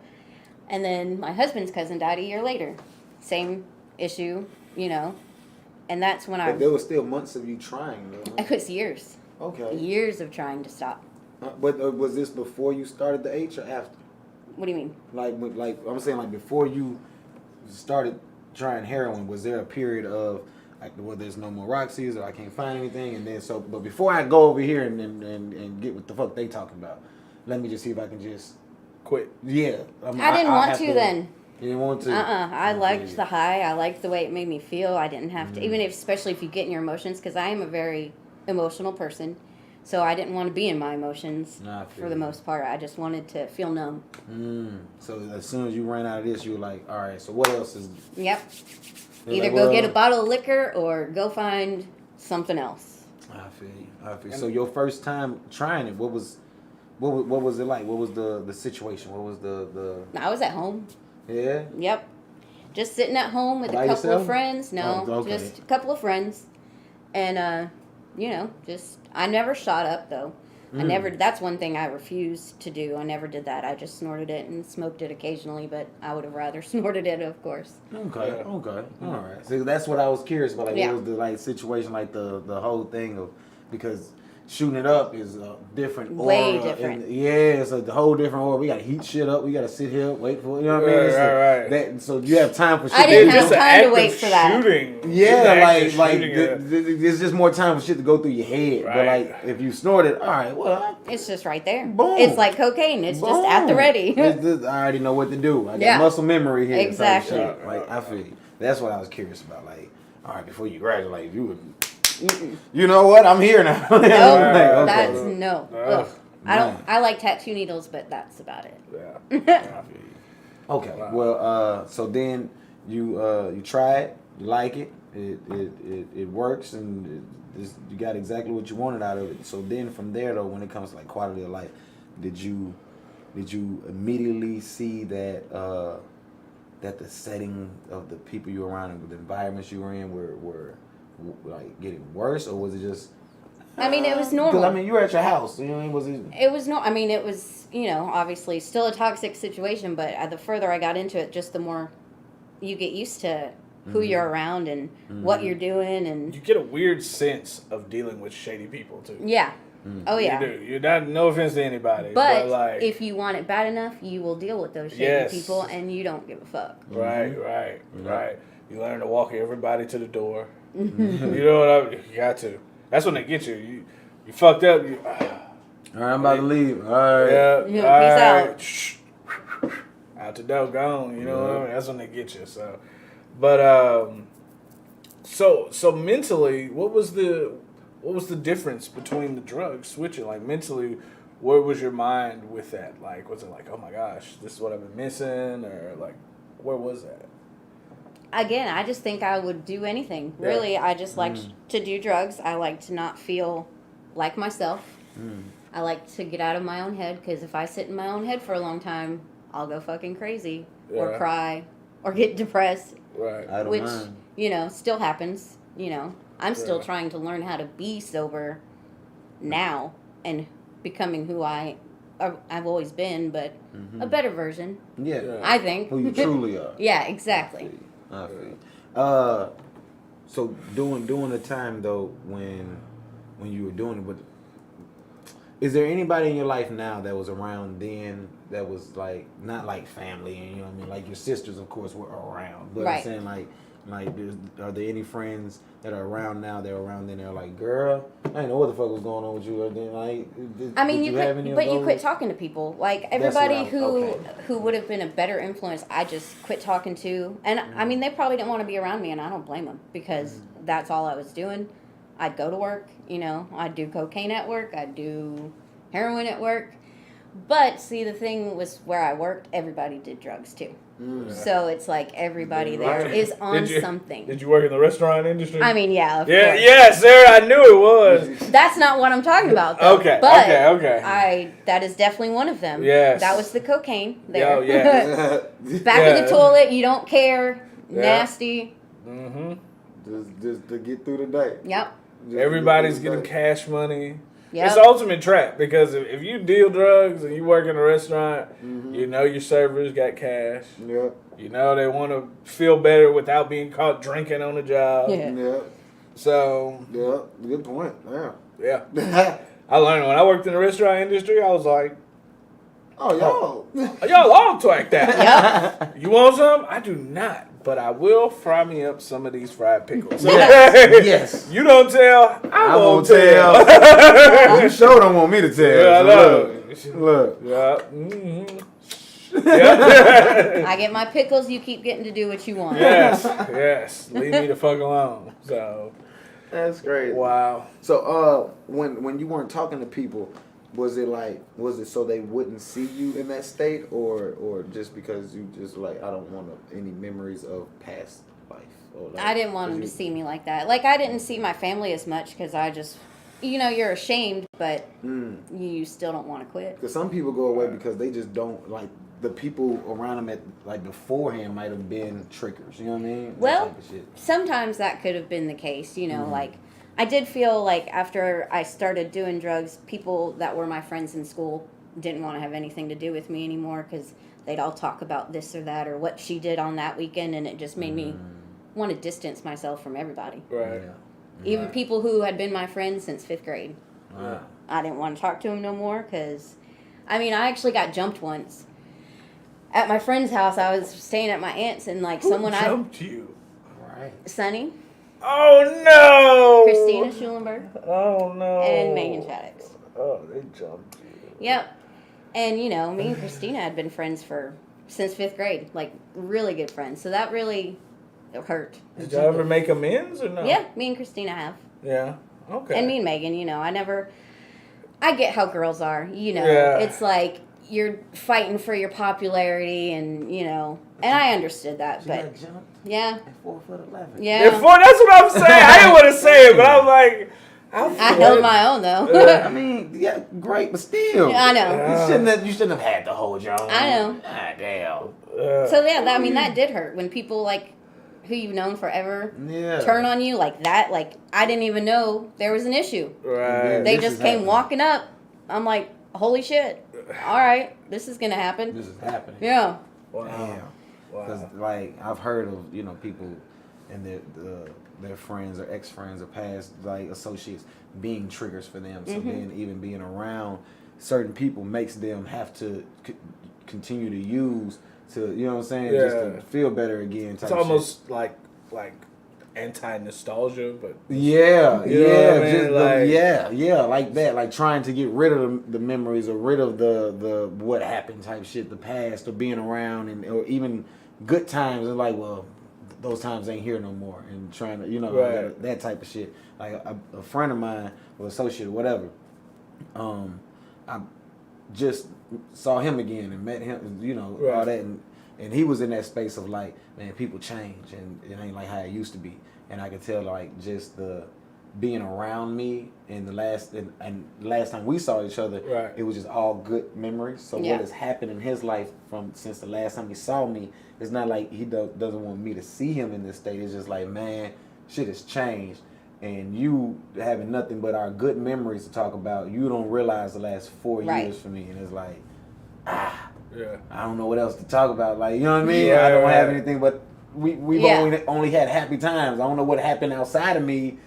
And then my husband's cousin died a year later. Same issue, you know. And that's when But there was still months of you trying, though. it was years. Okay. Years of trying to stop. But was this before you started the H or after? What do you mean? Like I'm saying, like before you started trying heroin, was there a period of like, well, there's no more Roxy's or I can't find anything, and then but before I go over here and get what the fuck they talking about, let me just see if I can just Quit. yeah. I didn't want to then. You didn't want to. I liked the high. I liked the way it made me feel. I didn't have to, even if, especially if you get in your emotions, because I am a very emotional person. So I didn't want to be in my emotions for the most part. I just wanted to feel numb. So as soon as you ran out of this, you were like, all right, so what else is... Yep. You're Either like, go well, get a bottle of liquor or go find something else. I feel you. So your first time trying it, what was it like? What was the situation? What was the... I was at home. Yeah? Yep. Just sitting at home with By a couple yourself? of friends. No, Oh, okay. just a couple of friends. And, you know, I never shot up, though. That's one thing I refused to do. I never did that. I just snorted it and smoked it occasionally, but I would have rather snorted it, of course. Okay. All right. So that's what I was curious about. Like, Yeah. what was the like situation, like the whole thing of, because shooting it up is a different aura. Way different. It's a whole different aura. We gotta heat shit up. We gotta sit here, wait for it. You know what I mean? It's Right. That, so you have time for shit. I didn't have Just an time to act wait of for that. Shooting. Yeah, Just like shooting there's just more time for shit to go through your head. But Right. like if you snort it, all right, well, It's just right there. Boom. It's like cocaine. It's just at the boom. ready. It's just, I already know what to do. I got Yeah. muscle memory here. type Exactly. shit. Like I feel you. That's what I was curious about. Like, all right, before you graduate, if you would, you know what? I'm here now. No, Like, okay. that's no. Ugh. I like tattoo needles, but that's about it. Yeah. Okay. Well, so then you try it, you like it, it works, and you got exactly what you wanted out of it. So then from there, though, when it comes to like quality of life, did you immediately see that that the setting of the people you were around and the environments you were in were like getting worse, or was it just? I mean, it was 'cause, normal. I mean, you were at your house. You know, was it? It was no. I mean, it was, you know, obviously still a toxic situation, but the further I got into it, just the more you get used to who you're around and what you're doing, and You get a weird sense of dealing with shady people too. yeah. Oh yeah. You do. You're not. No offense to anybody, But like, if you want it bad enough, you will deal with those shady Yes. people, and you don't give a fuck. right. You learn to walk everybody to the door. You know what I mean? You got to. That's when they get you. You fucked up. All right, I'm about to leave. All right. Yeah. Yeah, peace Peace Shh. Out the door, gone. You know what I mean? That's when they get you. So, but so mentally, what was the difference between the drugs switching? Like mentally, where was your mind with that? Like, was it like, oh my gosh, this is what I've been missing, or like, where was that? Again, I just think I would do anything. Yeah. Really, I just like to do drugs. I like to not feel like myself. I like to get out of my own head, because if I sit in my own head for a long time, I'll go fucking crazy or Yeah. cry or get depressed, Right. I don't which, mind. you know, still happens. You know, I'm still Yeah. trying to learn how to be sober now and becoming who I've always been, but a better version, Yeah. I think. Who you truly are. Yeah, exactly. I feel. So during the time though when you were doing it, but is there anybody in your life now that was around then that was like not like family, and you know what I mean? Like your sisters, of course, were around, but I'm Right. saying like are there any friends that are around now? They're around then. They're like, girl, I didn't know what the fuck was going on with you. Or then like, I mean, did you have quit, any of but you those? quit talking to people. Like That's what everybody okay. who would have been a better influence, I just quit talking to. And I mean, they probably didn't want to be around me, and I don't blame them, because that's all I was doing. I'd go to work, you know, I'd do cocaine at work, I'd do heroin at work, But see, the thing was where I worked, everybody did drugs too. So it's like everybody there is on something. Did you work in the restaurant industry? I mean, yeah, of course. Yes, sir. I knew it was. That's not what I'm talking about, though. Okay, but okay. that is definitely one of them. Yes. That was the cocaine there. Oh, yes. Back of the toilet, you don't care. Yeah. Nasty. Mm-hmm. Just to get through the day. Yep. Everybody's getting cash money. Yep. It's the ultimate trap because if you deal drugs and you work in a restaurant, you know your servers got cash. Yep. You know they want to feel better without being caught drinking on the job. Yeah. Yep. So. Yeah. Good point. Yeah. Yeah. I learned when I worked in the restaurant industry, I was like, oh, y'all all twacked that. Yep. You want some? I do not. But I will fry me up some of these fried pickles. Yes. You don't tell, I won't tell. You sure don't want me to tell. Yeah, I know. Look. Yeah. Mm-hmm. Yeah. I get my pickles, you keep getting to do what you want. Yes. Leave me the fuck alone. So. That's great. Wow. So, when you weren't talking to people, was it so they wouldn't see you in that state, or just because you just like, I don't want any memories of past life? Or like, I didn't want them to see me like that. Like, I didn't see my family as much because I just, you're ashamed, but you still don't want to quit. Because some people go away because they just don't, like, the people around them at, like, beforehand might have been triggers, you know what I mean? Well, sometimes that could have been the case, like, I did feel like after I started doing drugs, people that were my friends in school didn't want to have anything to do with me anymore because they'd all talk about this or that or what she did on that weekend, and it just made me want to distance myself from everybody. Right. Yeah. Even people who had been my friends since 5th grade. I didn't want to talk to them no more because, I actually got jumped once. At my friend's house, I was staying at my aunt's, and like Who jumped you? Right. Sonny, Oh no! Christina Schulenberg, Oh no! and Megan Shaddix. Oh, they jumped you. Yep. And me and Christina had been friends since 5th grade, like really good friends. So that really hurt. Did y'all ever make amends or no? Yeah, me and Christina have. Yeah. Okay. And me and Megan, I get how girls are, Yeah. It's like you're fighting for your popularity and, and I understood that, but jumped yeah. at 4'11". Yeah. That's what I'm saying. I didn't want to say it, but I was like, I held my own though. Yeah, great, but still. Yeah, I know. You shouldn't have had to hold your own. I know. Ah, damn. So yeah, that did hurt when people like who you've known forever turn on you like that. Like I didn't even know there was an issue. Right. They just came walking up. I'm like, holy shit! All right, this is gonna happen. This is happening. Yeah. Wow. Damn. Because like I've heard of people and their friends or ex-friends or past like associates being triggers for them. So then even being around certain people makes them have to continue to use to, you know what I'm saying, just to feel better again. It's almost like anti-nostalgia, but yeah, you know what I mean? Just like that, like trying to get rid of the memories or rid of the what happened type shit, the past, or being around or even good times, and like, well, those times ain't here no more, and trying to that type of shit. Like a friend of mine or associate or whatever, I just saw him again and met him, all that, and he was in that space of like, man, people change and it ain't like how it used to be. And I could tell like just the being around me and the last time we saw each other, it was just all good memories. So what has happened in his life since the last time he saw me, it's not like he doesn't want me to see him in this state. It's just like, man, shit has changed. And you having nothing but our good memories to talk about, you don't realize the last 4 years for me. And it's like, I don't know what else to talk about. Like, you know what I mean? I don't have anything but we've only had happy times. I don't know what happened outside of me,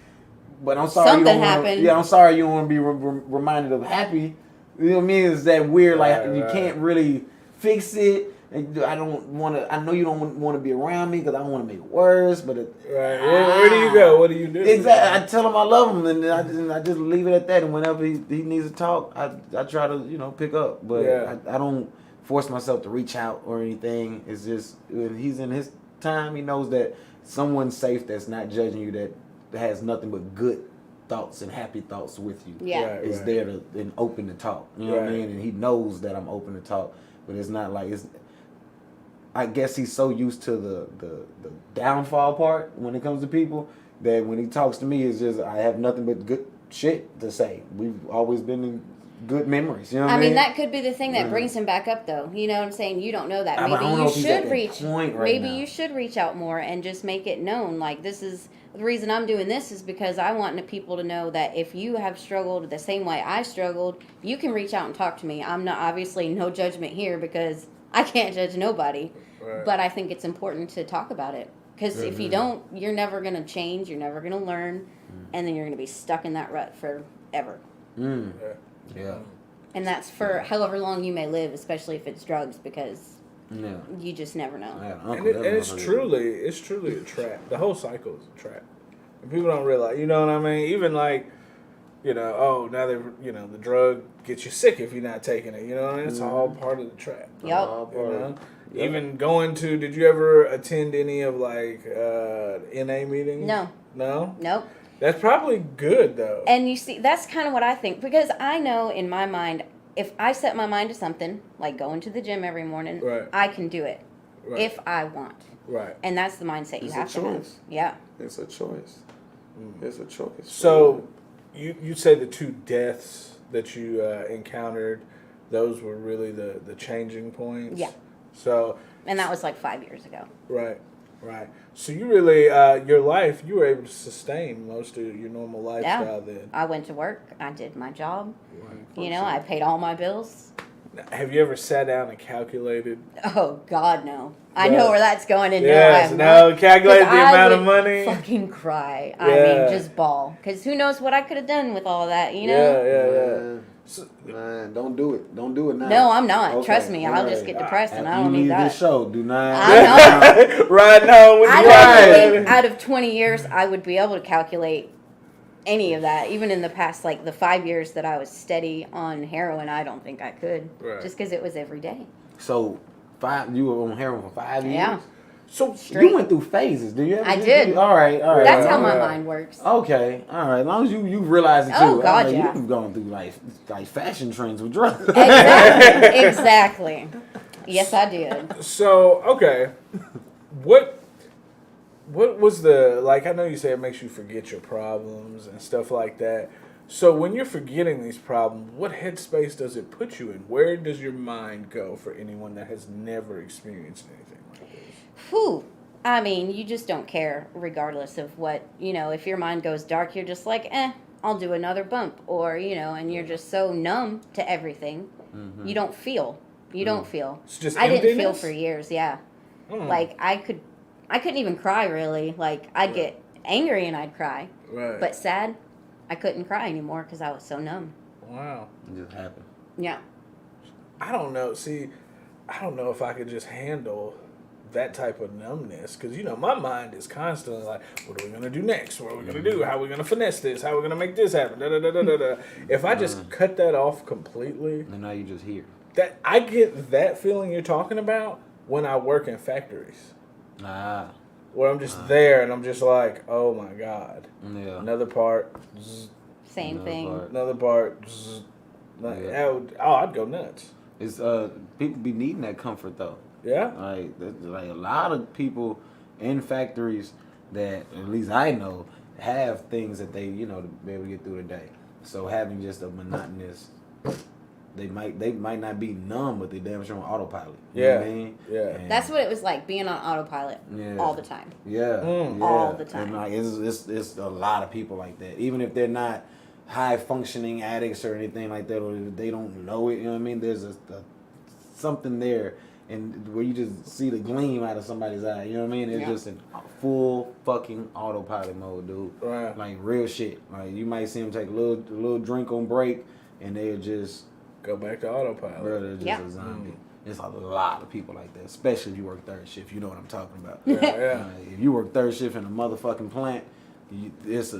but I'm sorry. Something happened. I'm sorry you don't want to be reminded of happy. You know what I mean? It's that weird, you can't really fix it. I don't want to. I know you don't want to be around me because I don't want to make it worse. But where do you go? What do you do? Exactly. I tell him I love him, and I just leave it at that. And whenever he needs to talk, I try to pick up. But I don't force myself to reach out or anything. It's just when he's in his time, he knows that someone's safe that's not judging you, that has nothing but good thoughts and happy thoughts with you. Yeah. Is there to and open to talk. You know what I mean? And he knows that I'm open to talk, but it's not like it's. I guess he's so used to the downfall part when it comes to people that when he talks to me, it's just I have nothing but good shit to say. We've always been in good memories. You know what I mean? That could be the thing that brings him back up, though. You know what I'm saying? You don't know that. I don't Maybe know you if he's at should that reach. point right Maybe now. you should reach out more and just make it known. Like, this is the reason I'm doing this is because I want people to know that if you have struggled the same way I struggled, you can reach out and talk to me. I'm not obviously no judgment here because I can't judge nobody. Right. But I think it's important to talk about it because if you don't, you're never going to change. You're never going to learn, and then you're going to be stuck in that rut forever. Yeah. And that's for however long you may live, especially if it's drugs, because Yeah. you just never know. I got an And, uncle it, that and it's motherfucker- truly a trap. The whole cycle is a trap. And people don't realize, you know what I mean? Even like, now the drug gets you sick if you're not taking it. You know what I mean? It's all part of the trap. Yup. You know? Even going to, did you ever attend any of like NA meetings? No. No? Nope. That's probably good though. And you see, that's kind of what I think, because I know in my mind, if I set my mind to something, like going to the gym every morning, Right. I can do it Right. if I want. Right. And that's the mindset you It's a have to have. choice. Yeah. It's a choice. It's a choice. So, you say the two deaths that you encountered, those were really the changing points? Yeah. So, And that was like 5 years ago. right. So you really, your life, you were able to sustain most of your normal lifestyle then. I went to work. I did my job. You know, I paid all my bills. Have you ever sat down and calculated? Oh, God, no. I Yeah. know where that's going, and Yes, no, I have no, not. calculate 'Cause the I amount of would money. fucking cry. Yeah. I mean, just bawl. Because who knows what I could have done with all that, you know? Yeah. Man, don't do it. Don't do it now. No, I'm not. Okay, Trust me, I'll all just right. get depressed, and I After don't you need leave that. this show, do not. I know. Right now, with I the don't think ride. out of 20 years I would be able to calculate any of that. Even in the past, like the 5 years that I was steady on heroin, I don't think I could. Right. Just because it was every day. So you were on heroin for 5 years. Yeah. So Straight. You went through phases. Do you? I did. All right. That's how my Yeah. mind works. Okay, all right. As long as you realize it too. Oh, God, I mean, yeah. You've gone through like fashion trends with drugs. Exactly. Yes, I did. So, okay. What was the, like, I know you say it makes you forget your problems and stuff like that. So when you're forgetting these problems, what headspace does it put you in? Where does your mind go for anyone that has never experienced anything like this? Whew. I mean, you just don't care regardless of what, if your mind goes dark, you're just like, I'll do another bump. Or, and you're just so numb to everything. You don't feel. You don't feel. It's just I didn't feel emptiness? for years, yeah. Hmm. Like, I couldn't even cry, really. Like, I'd get angry and I'd cry. Right. But sad, I couldn't cry anymore because I was so numb. Wow. It just happened. Yeah. I don't know. See, I don't know if I could just handle that type of numbness because my mind is constantly like, what are we gonna do next? What are we gonna do? How are we gonna finesse this? How are we gonna make this happen? Da, da, da, da, da, da. If I just cut that off completely, And now you just here. that I get that feeling you're talking about when I work in factories, where I'm just there and I'm just like, oh my god, Yeah. another part, zzz, Same thing. another part. Zzz. Like, Yeah. I'd go nuts. It's people be needing that comfort though. Yeah. Like a lot of people in factories that at least I know have things that they to be able to get through the day. So having just a monotonous, they might not be numb, but they damn sure on autopilot. You know what I mean? Yeah. And That's what it was like, being on autopilot all the time. Yeah, Mm. yeah. All the time. And like it's a lot of people like that. Even if they're not high functioning addicts or anything like that, or they don't know it. You know what I mean? There's a something there, and where you just see the gleam out of somebody's eye. You know what I mean? It's just in full fucking autopilot mode, dude. Right. Like real shit. Like you might see them take a little drink on break, and they'll just Go back to autopilot. bro, they're just Yeah. a zombie. There's a lot of people like that, especially if you work third shift. You know what I'm talking about. Yeah. If you work third shift in a motherfucking plant, it's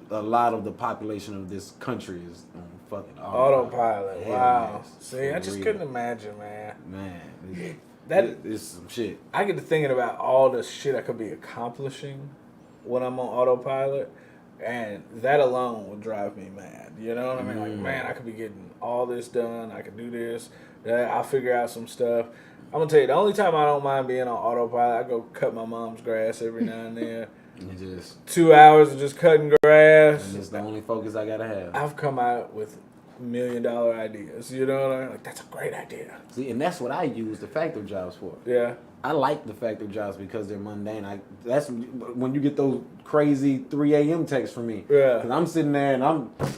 a lot of the population of this country is on fucking Autopilot. Hell Wow. yes. See, I For just real. couldn't imagine, man. Man, That- it's some shit. I get to thinking about all the shit I could be accomplishing when I'm on autopilot. And that alone would drive me mad. You know what I mean? Like, man, I could be getting all this done. I could do this. That. I'll figure out some stuff. I'm going to tell you, the only time I don't mind being on autopilot, I go cut my mom's grass every now and then. And just 2 hours of just cutting grass. and it's the only focus I gotta have. I've come out with $1 million ideas. You know what I mean? Like, that's a great idea. See, and that's what I use the factory jobs for. Yeah. I like the factory jobs because they're mundane. That's when you get those crazy 3 a.m. texts from me. Yeah. Because I'm sitting there and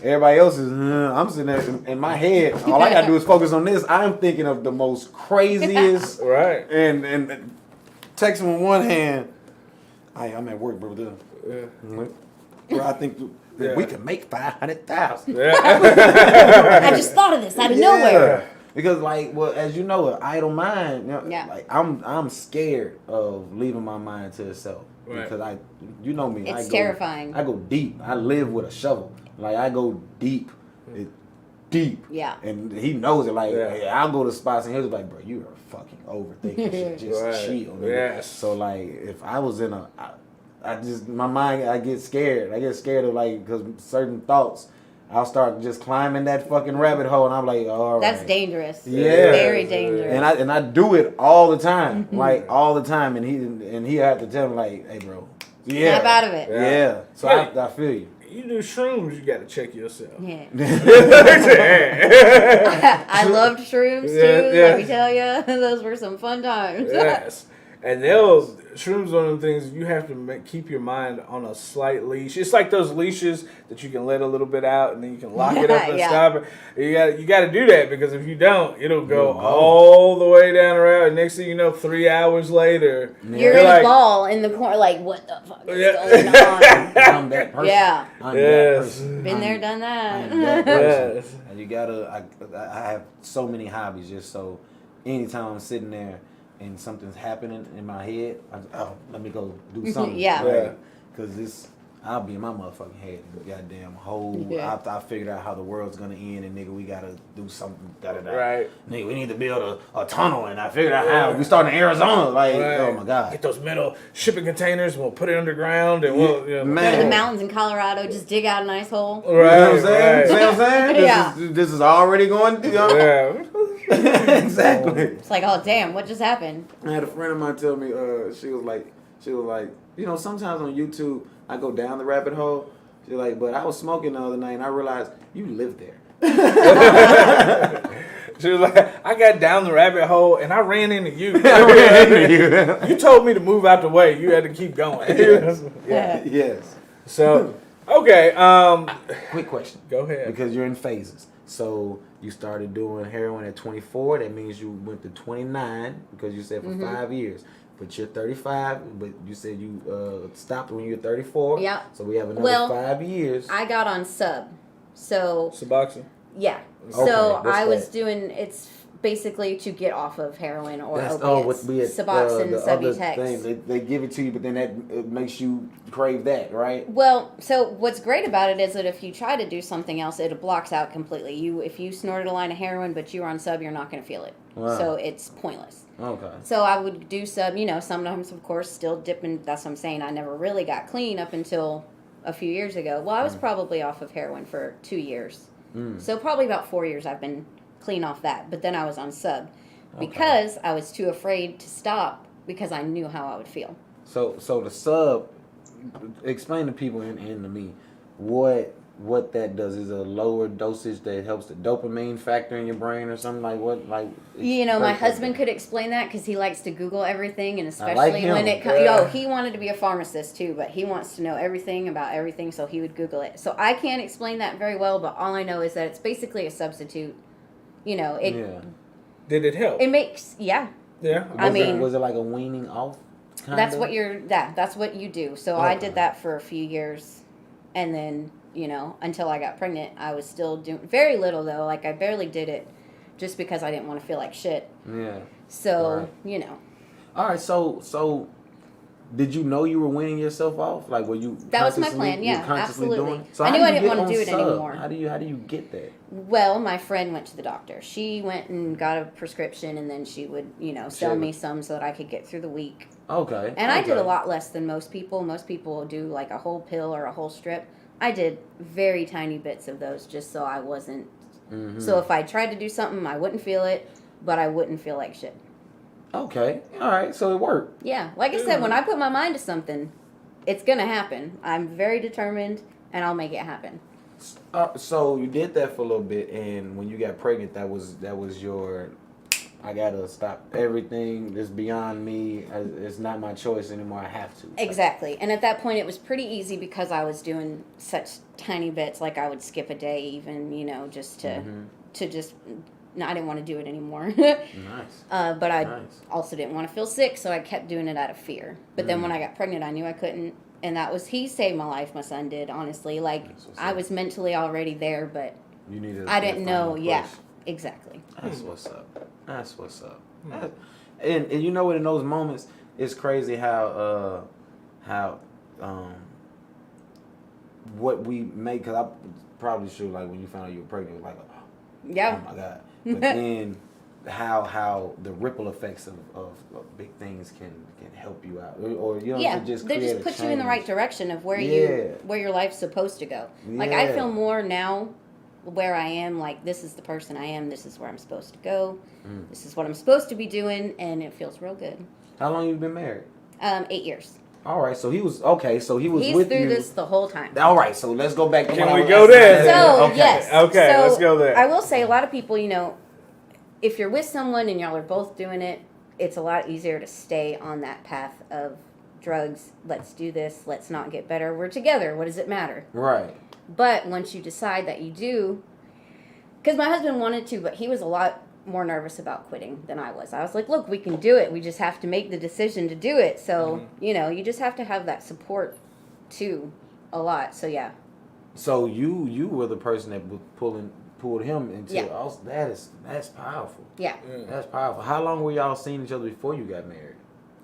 everybody else is, I'm sitting there in my head. All I got to do is focus on this. I'm thinking of the most craziest. Right. And texting with one hand, I'm at work, brother. Yeah. Bro, I think that we can make 500,000. Yeah. I just thought of this out of nowhere. Because as you know, an idle mind. Yeah. Like I'm scared of leaving my mind to itself. Right. Because you know me. It's terrifying. I go deep. I live with a shovel. Like I go deep. Deep. Yeah. And he knows it. Like Yeah. I'll go to spots and he'll be like, bro, you are fucking overthinking shit. Just Right. chill. Nigga. Yes. So like, if I was in my mind, I get scared. I get scared of because certain thoughts, I'll start just climbing that fucking rabbit hole, and I'm like, all right. That's dangerous. Yeah. Very dangerous. And I do it all the time, like all the time, and he had to tell me like, hey, bro, Snap out of it. Yeah. So Yeah. I feel you. You do shrooms, you got to check yourself. Yeah. Yeah. I loved shrooms too. Yeah. Let me tell you, those were some fun times. Yes. And shrooms one of the things you have to keep your mind on a slight leash. It's like those leashes that you can let a little bit out and then you can lock it up and Yeah. stop it. You got to do that because if you don't, it'll go all the way down the road. And next thing you know, 3 hours later, You're in a ball in the corner, like, what the fuck is going on? I'm that person. Yeah. I'm Yes. that person. Been there, done that. I'm that person. Yes. And you gotta. I have so many hobbies. Just so anytime I'm sitting there and something's happening in my head, let me go do something. Yeah. Yeah. Because I'll be in my motherfucking head. Goddamn whole. Yeah. After I figured out how the world's gonna end, and nigga, we gotta do something. Da-da-da. Right. Nigga, we need to build a tunnel, and I figured out how. We starting in Arizona. Like, Right. oh my god. Get those metal shipping containers and we'll put it underground and we'll, Go to Man. the mountains in Colorado, just dig out a nice hole. You know what I'm saying? Right. See what I'm saying? Yeah. This is already going. You know? Yeah. Exactly. It's like, oh damn, what just happened? I had a friend of mine tell me, she was like, you know, sometimes on YouTube I go down the rabbit hole. She's like, but I was smoking the other night and I realized you live there. She was like, I got down the rabbit hole and I ran into you. Yeah. You told me to move out the way. You had to keep going. Yeah. Yes. So, okay. Quick question. Go ahead. Because you're in phases. So you started doing heroin at 24. That means you went to 29 because you said for 5 years. But you're 35. But you said you stopped when you were 34. Yeah. So we have another 5 years. I got on sub. So, Suboxone. yeah. Okay, So what's I was that? doing, it's basically to get off of heroin or That's opiates. Suboxone, the other Subutex. thing. They give it to you, but then it makes you crave that, right? Well, so what's great about it is that if you try to do something else, it blocks out completely. If you snorted a line of heroin, but you were on sub, you're not going to feel it. Wow. So it's pointless. Okay. So I would do sub, sometimes, of course, still dipping. That's what I'm saying. I never really got clean up until a few years ago. Well, I was probably off of heroin for 2 years. So probably about 4 years I've been clean off that. But then I was on sub because I was too afraid to stop because I knew how I would feel. So the sub, explain to people and to me what that does. Is a lower dosage that helps the dopamine factor in your brain or something like what like. My husband could explain that because he likes to Google everything, and especially like him. when it comes. Yeah. He wanted to be a pharmacist too, but he wants to know everything about everything, so he would Google it. So I can't explain that very well, but all I know is that it's basically a substitute. It Did it help? it makes Yeah. Was it like a weaning off? That's what you do. So I Okay. did that for a few years, and then until I got pregnant, I was still doing very little though. Like I barely did it, just because I didn't want to feel like shit. Yeah. So Right. All right. So did you know you were weaning yourself off? Like were you? That was my consciously- plan, yeah, you consciously absolutely. Doing? So I how knew do I you didn't get wanna on do it sub? anymore. How do you get that? Well, my friend went to the doctor. She went and got a prescription, and then she would, sell me some so that I could get through the week. Okay. And I did a okay. lot less than most people. Most people do like a whole pill or a whole strip. I did very tiny bits of those just so I wasn't. So if I tried to do something, I wouldn't feel it, but I wouldn't feel like shit. Okay. All right. So it worked. Yeah. Like I said, when I put my mind to something, it's going to happen. I'm very determined, and I'll make it happen. So you did that for a little bit, and when you got pregnant, that was your. I gotta stop everything. It's beyond me. It's not my choice anymore. I have to. Exactly. And at that point, it was pretty easy because I was doing such tiny bits. Like I would skip a day, even just to just. No, I didn't want to do it anymore. Nice. But I also didn't want to feel sick, so I kept doing it out of fear. But then when I got pregnant, I knew I couldn't. And he saved my life, my son did, honestly. Like, I was mentally already there, but you needed I didn't know. push. Yeah, exactly. That's what's up. And you know what, in those moments, it's crazy how what we make, because I probably should, like, when you found out you were pregnant, like, yeah. Oh my God. But then how the ripple effects of big things can help you out, or Yeah, just they create just a put you in the right change. direction of where your life's supposed to go. Like, I Yeah. feel more now where I am, like, this is the person I am, this is where I'm supposed to go, this is what I'm supposed to be doing, and it feels real good. How long you been married? 8 years. All right, so he was okay. So he was He's with through you this the whole time. All right, so let's go back. Can we go there? So, Okay. yes. Okay, So, let's go there. I will say, a lot of people, if you're with someone and y'all are both doing it, it's a lot easier to stay on that path of drugs. Let's do this. Let's not get better. We're together. What does it matter? Right. But once you decide that you do, because my husband wanted to, but he was a lot more nervous about quitting than I was. I was like, look, we can do it. We just have to make the decision to do it. So, you just have to have that support too a lot. So, yeah. So you were the person that was pulled him into that's powerful. Yeah. That's powerful. How long were y'all seeing each other before you got married?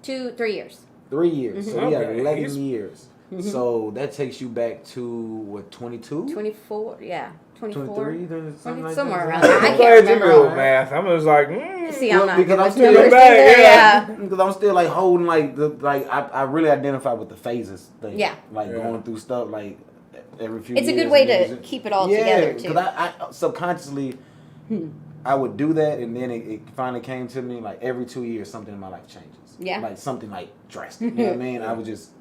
3 years. 3 years. So we got Okay. 11 years. So that takes you back to what, 22? 24, yeah. 24. 23, something like somewhere that. around there. I I'm can't glad you remember. good, math. I'm just like, See, I'm not because good I'm with still numbers back, either, yeah. Because I'm still like holding I really identify with the phases thing. Yeah. Like Yeah. going through stuff like every few It's a years. good way to keep it all together, too. because I subconsciously I would do that, and then it finally came to me like every 2 years something in my life changes. Yeah. Like something like drastic. You know what I mean? I would just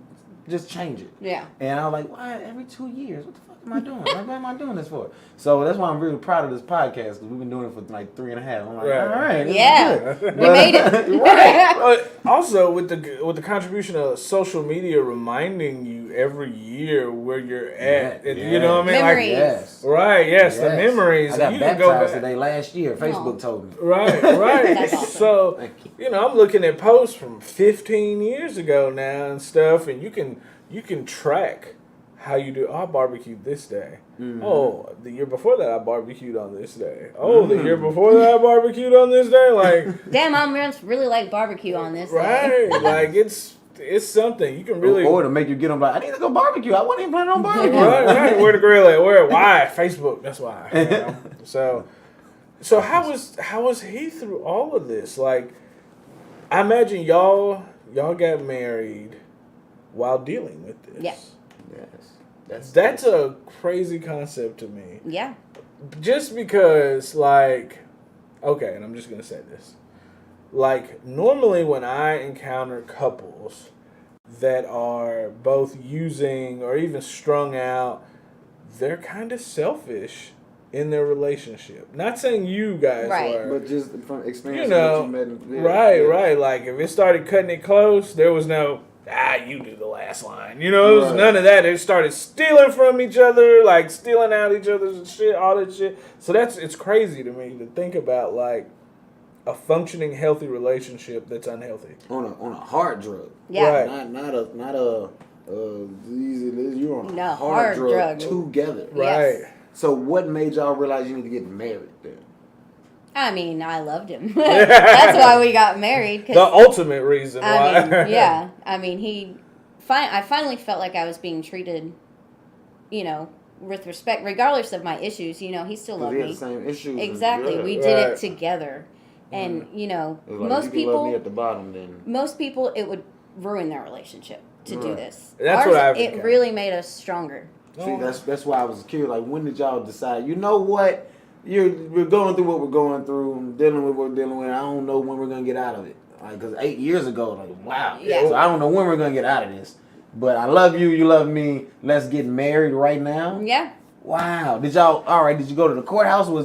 change it. Yeah. And I was like, why every 2 years? What the fuck am I doing? Like, what am I doing this for? So that's why I'm really proud of this podcast, because we've been doing it for like 3.5. I'm like, Right. all right. this is Yeah. good. We made it. Right. But also with the contribution of social media reminding you every year where you're at, and you know what I mean? Memories. Yes. Right? Yes, the Yes. memories. I got you can go baptized back. today last year. Facebook told me. Right. That's awesome. So Thank you. I'm looking at posts from 15 years ago now and stuff, and you can track how you do. Oh, I barbecued this day. Oh, the year before that I barbecued on this day. Oh, the year before that I barbecued on this day. Like, Damn, I'm really like barbecue on this. right? Like it's something you can really. Or to make you get them like, I need to go barbecue. I wasn't even planning on barbecue. Right. Where the grill at? Where? Why? Facebook. That's why. So how was he through all of this? Like, I imagine y'all got married while dealing with this. Yeah. Yes. That's a crazy concept to me. Yeah. Just because, like, okay, and I'm just gonna say this. Like, normally when I encounter couples that are both using or even strung out, they're kind of selfish in their relationship. Not saying you guys Right. were. But just from experience, Right. Like, if it started cutting it close, there was no, you do the last line. There was Right. none of that. They started stealing from each other, like stealing out each other's shit, all that shit. So it's crazy to me to think about, like, a functioning, healthy relationship that's unhealthy. On a hard drug. Yeah. Right. Not a you're on No, a hard hard drug drug. together. Yes. Right. So what made y'all realize you need to get married then? I mean, I loved him. That's why we got married. 'Cause, The ultimate reason why. I mean, yeah. I mean, I finally felt like I was being treated, with respect, regardless of my issues. He still loved We had me. the same issues. Exactly. We did it together. And, It was like, most if you love me people, at the bottom, then most people, it would ruin their relationship to do this. That's Ours, what I've it encountered. really made us stronger. See, that's why I was curious. Like, when did y'all decide? You know what? We're going through what we're going through, and dealing with what we're dealing with. I don't know when we're gonna get out of it. Like, cause 8 years ago, like, wow. Yeah. So I don't know when we're gonna get out of this. But I love you. You love me. Let's get married right now. Yeah. Wow. Did you go to the courthouse? No,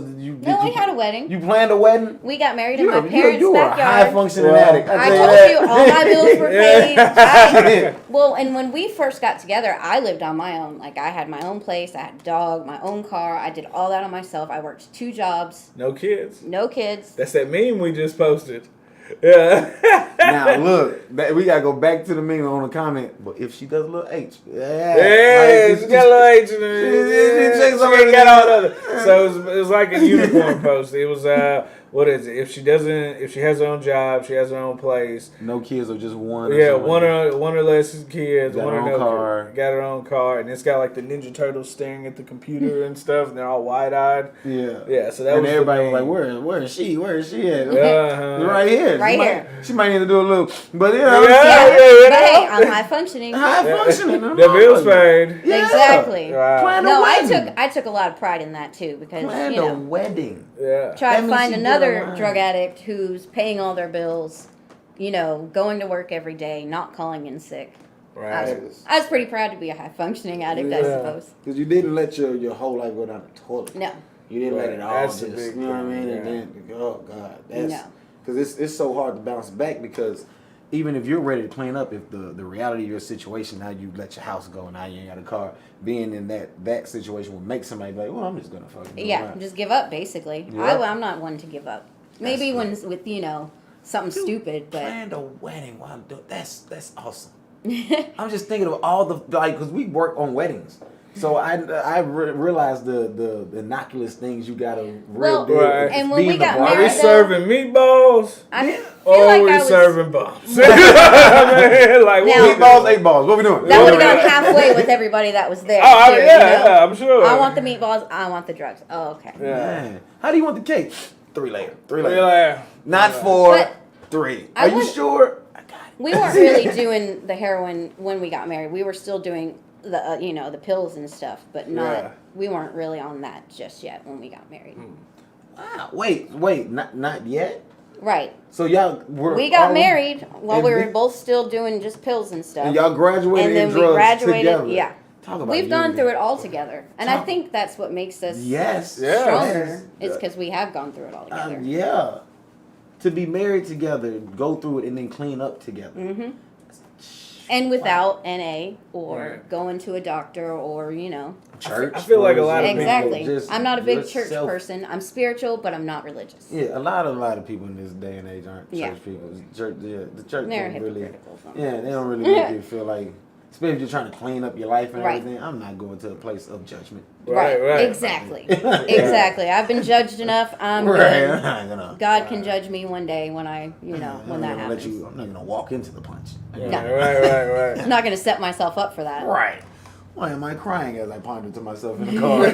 we had a wedding. You planned a wedding? We got married in my parents' you were a backyard. high functioning addict. I told you all my bills were paid. Well, and when we first got together, I lived on my own. Like, I had my own place. I had a dog, my own car. I did all that on myself. I worked 2 jobs. No kids. No kids. That's that meme we just posted. Yeah. Now look, we gotta go back to the meme on the comment. But if she does a little H, yeah, she got a little H in it. She got all the other. So it was like a unicorn post. It was what is it? If she has her own job, she has her own place. No kids or just one. Yeah, one or less kids. Got one her or own no car. Kids. Got her own car, and it's got like the Ninja Turtles staring at the computer and stuff, and they're all wide eyed. Yeah. Yeah. So that and was everybody was like, where is she? Where is she at? Uh-huh. Right here. Right here. She might need to do a little, but you know. But hey, I'm high functioning. High functioning. The bills paid. Yeah. Exactly. Right. Plan a No, wedding. I took a lot of pride in that too because Planned you a know wedding. Yeah. try That to means find she did another a lot. drug addict who's paying all their bills, you know, going to work every day, not calling in sick. Right. I was pretty proud to be a high functioning addict, I suppose. Because you didn't let your whole life go down the toilet. No. You didn't let it all That's just, a big you know what I mean? thing, And then, oh, God. No. Because it's so hard to bounce back because even if you're ready to clean up, if the reality of your situation, now you let your house go, now you ain't got a car, being in that situation will make somebody be like, well, I'm just going to fucking go Yeah, around. just give up, basically. Yeah. I'm not one to give up. Maybe when with, you know, something stupid, but... Planned a wedding while doing that's awesome. I'm just thinking of all the, like, because we work on weddings. So I realized the innocuous things you gotta Well, do. Right. and when we got Are we married, serving meatballs? I feel Or like we I was... serving bombs? Like, Now- what? 8 balls, 8 balls. What we doing? That would have gone halfway with everybody that was there. Oh, too, you know? yeah, I'm sure. I want the meatballs. I want the drugs. Oh, okay. Yeah. Man, how do you want the cake? 3 layer. 3 layer. Yeah. Not 4. But 3. I Are you was- sure? I got it. We weren't really doing the heroin when we got married. We were still doing the you know, the pills and stuff, but not. Yeah. We weren't really on that just yet when we got married. Wow. Wait. Not yet. Right. So y'all were. We got all- married while and we were we- both still doing just pills and stuff. And y'all graduated And then in we drugs graduated. together. Yeah. Talk about We've gone unity. through it all together, and I Talk- think that's what makes us Yes. Yeah. stronger. Is because we have gone through it all together. Yeah. To be married together, go through it, and then clean up together. Mm-hmm. And without NA or Right. going to a doctor or, you know. Church. I feel like a lot of people Exactly. just I'm not a big church yourself. person. I'm spiritual, but I'm not religious. Yeah, a lot of people in this day and age aren't church Yeah. people. The church They're don't really. hypocritical. Yeah, they don't really make you feel like. Especially if you're trying to clean up your life and Right. everything. I'm not going to a place of judgment. Right. Exactly. Exactly. I've been judged enough. I'm I'm good. not gonna. God can judge me one day when I, you know, when that I'm not gonna happens. I'm not gonna walk into the punch. No. Right. I'm not going to set myself up for that. Right. Why am I crying as I ponder to myself in the car?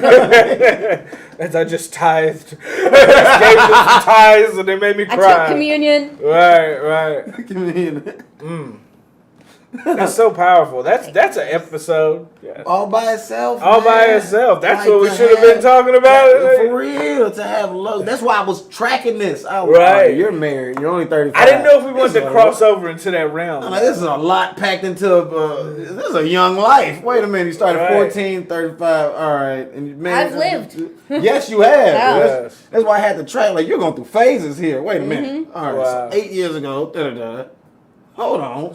As I just tithed. Gave them some tithes and they made me I cry. took communion. Right. Give me That's so powerful. That's an episode. Yeah. all by itself. All by man. itself. That's Like what we to should have been have- talking about. For real, to have love. That's why I was tracking this. I was Right. like, you're married. You're only 35. I didn't know if we wanted This to is cross over into that realm. I'm like, this is a lot packed into this is a young life. Wait a minute. You started Right. 14, 35. All right. And man, I've lived. Yes, you have. Yeah. That's why I had to track. Like, you're going through phases here. Wait a minute. All right. Wow. So 8 years ago. Da-da-da. Hold on.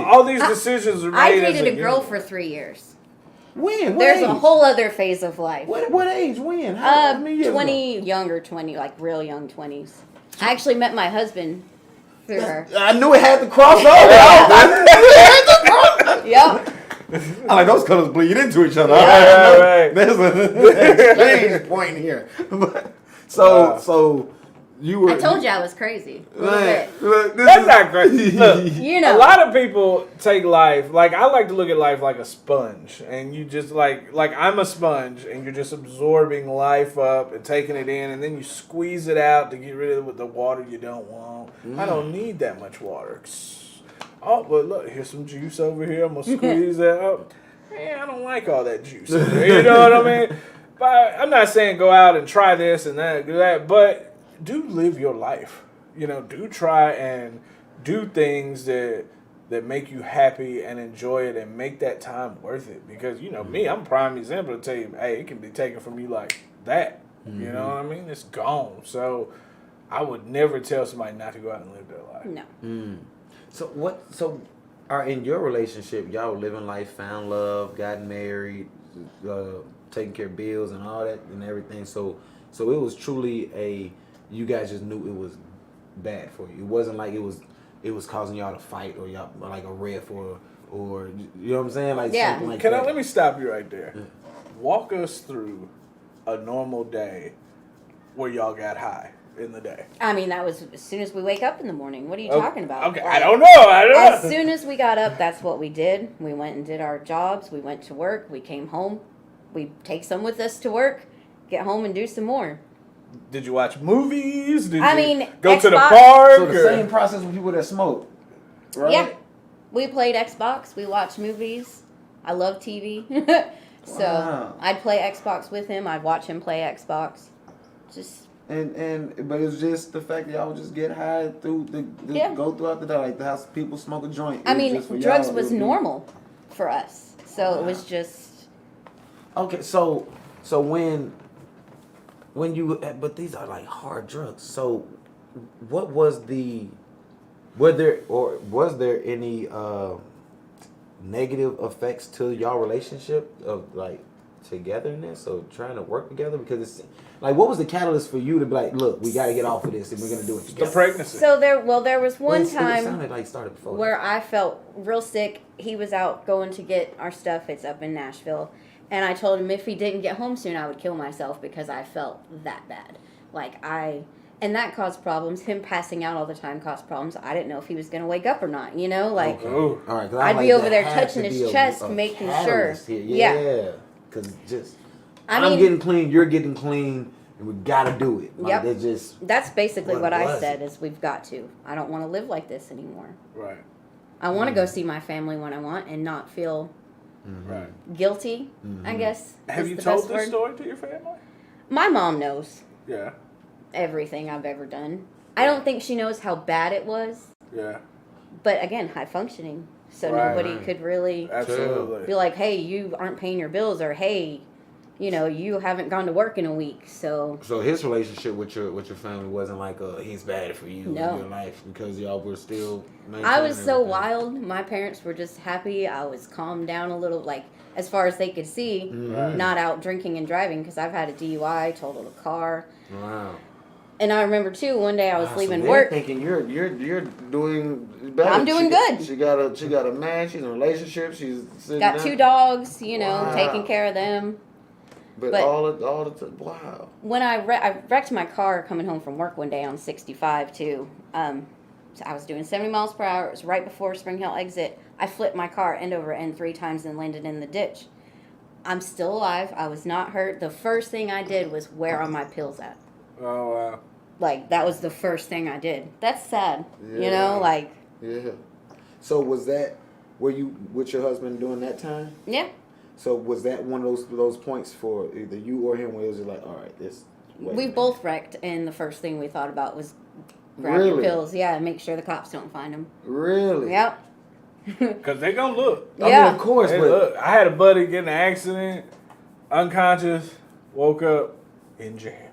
All these decisions are I made as dated a girl unit. for 3 years. When? What There's age? a whole other phase of life. What age? When? How many years ago? 20, younger 20, like real young 20s. I actually met my husband through her. I knew it had to cross over. Yep. I like those colors bleed into each other. Right. There's an exchange point here. But, so you were. I told you I was crazy. A little Man, bit. look, this That's is- not crazy. Look, You know. a lot of people take life, like I like to look at life like a sponge. And you just like I'm a sponge and you're just absorbing life up and taking it in and then you squeeze it out to get rid of the water you don't want. I don't need that much water. Oh, but look, here's some juice over here. I'm going to squeeze that up. I don't like all that juice. You know what I mean? But I'm not saying go out and try this and that, do that, but do live your life. You know, do try and do things that make you happy and enjoy it and make that time worth it. Because, you know, me, I'm a prime example to tell you, hey, it can be taken from you like that. You know what I mean? It's gone. So I would never tell somebody not to go out and live their life. No. So are in your relationship, y'all living life, found love, got married, taking care of bills and all that and everything. So it was truly you guys just knew it was bad for you. It wasn't like it was causing y'all to fight or y'all like a riff or you know what I'm saying? Like something like that. Let me stop you right there. Yeah. Walk us through a normal day where y'all got high in the day. I mean, that was as soon as we wake up in the morning. What are you talking about? Okay, like, I don't know. As soon as we got up, that's what we did. We went and did our jobs. We went to work. We came home. We take some with us to work, get home and do some more. Did you watch movies? Did I you mean, go Xbox, to the park? So the same process with people that smoke, right? Yeah. We played Xbox. We watched movies. I love TV. So I'd play Xbox with him. I'd watch him play Xbox. Just but it's just the fact that y'all would just get high through go throughout the day, like the house people smoke a joint. I mean, drugs was normal for us. So it was just okay. So when you but these are like hard drugs. So what was was there any negative effects to y'all relationship of like togetherness or trying to work together? Because it's like, what was the catalyst for you to be like, look, we got to get off of this and we're gonna do it together? The pregnancy. So there was one It time sounded like it started before where I felt real sick. He was out going to get our stuff. It's up in Nashville. And I told him if he didn't get home soon, I would kill myself because I felt that bad. And that caused problems. Him passing out all the time caused problems. I didn't know if he was going to wake up or not, you know? Like, all right, I'd be over there touching his chest, making sure. Yeah. Because I'm getting clean, you're getting clean, and we got to do it. Like, yep. That's basically what I said is we've got to. I don't want to live like this anymore. Right. I want to go see my family when I want and not feel guilty, I guess. Have you told this story to your family? My mom knows. Yeah. Everything I've ever done. I don't think she knows how bad it was. Yeah. But again, high functioning. So nobody could really be like, hey, you aren't paying your bills, or hey, you know, you haven't gone to work in a week. So his relationship with your family wasn't like he's bad for you in your life because y'all were still I was so wild. My parents were just happy. I was calmed down a little, like as far as they could see, not out drinking and driving because I've had a DUI, totaled a car. Wow. And I remember too. One day I was leaving work. Thinking you're doing better. I'm doing good. She got a man. She's in a relationship. She's got 2 dogs. You know, taking care of them. But all the wow. When I wrecked my car coming home from work one day on 65 too. So I was doing 70 miles per hour. It was right before Spring Hill exit. I flipped my car end over end 3 times and landed in the ditch. I'm still alive. I was not hurt. The first thing I did was where are my pills at? Oh wow. Like, that was the first thing I did. That's sad. You know, like. Yeah. So were you with your husband during that time? Yeah. So was that one of those points for either you or him where it was like, all right, this. We both wrecked, and the first thing we thought about was grab your pills. Yeah, and make sure the cops don't find them. Really? Yep. Because they gonna look. Yeah. I mean, of course. Hey, but look, I had a buddy get in an accident, unconscious, woke up in jail.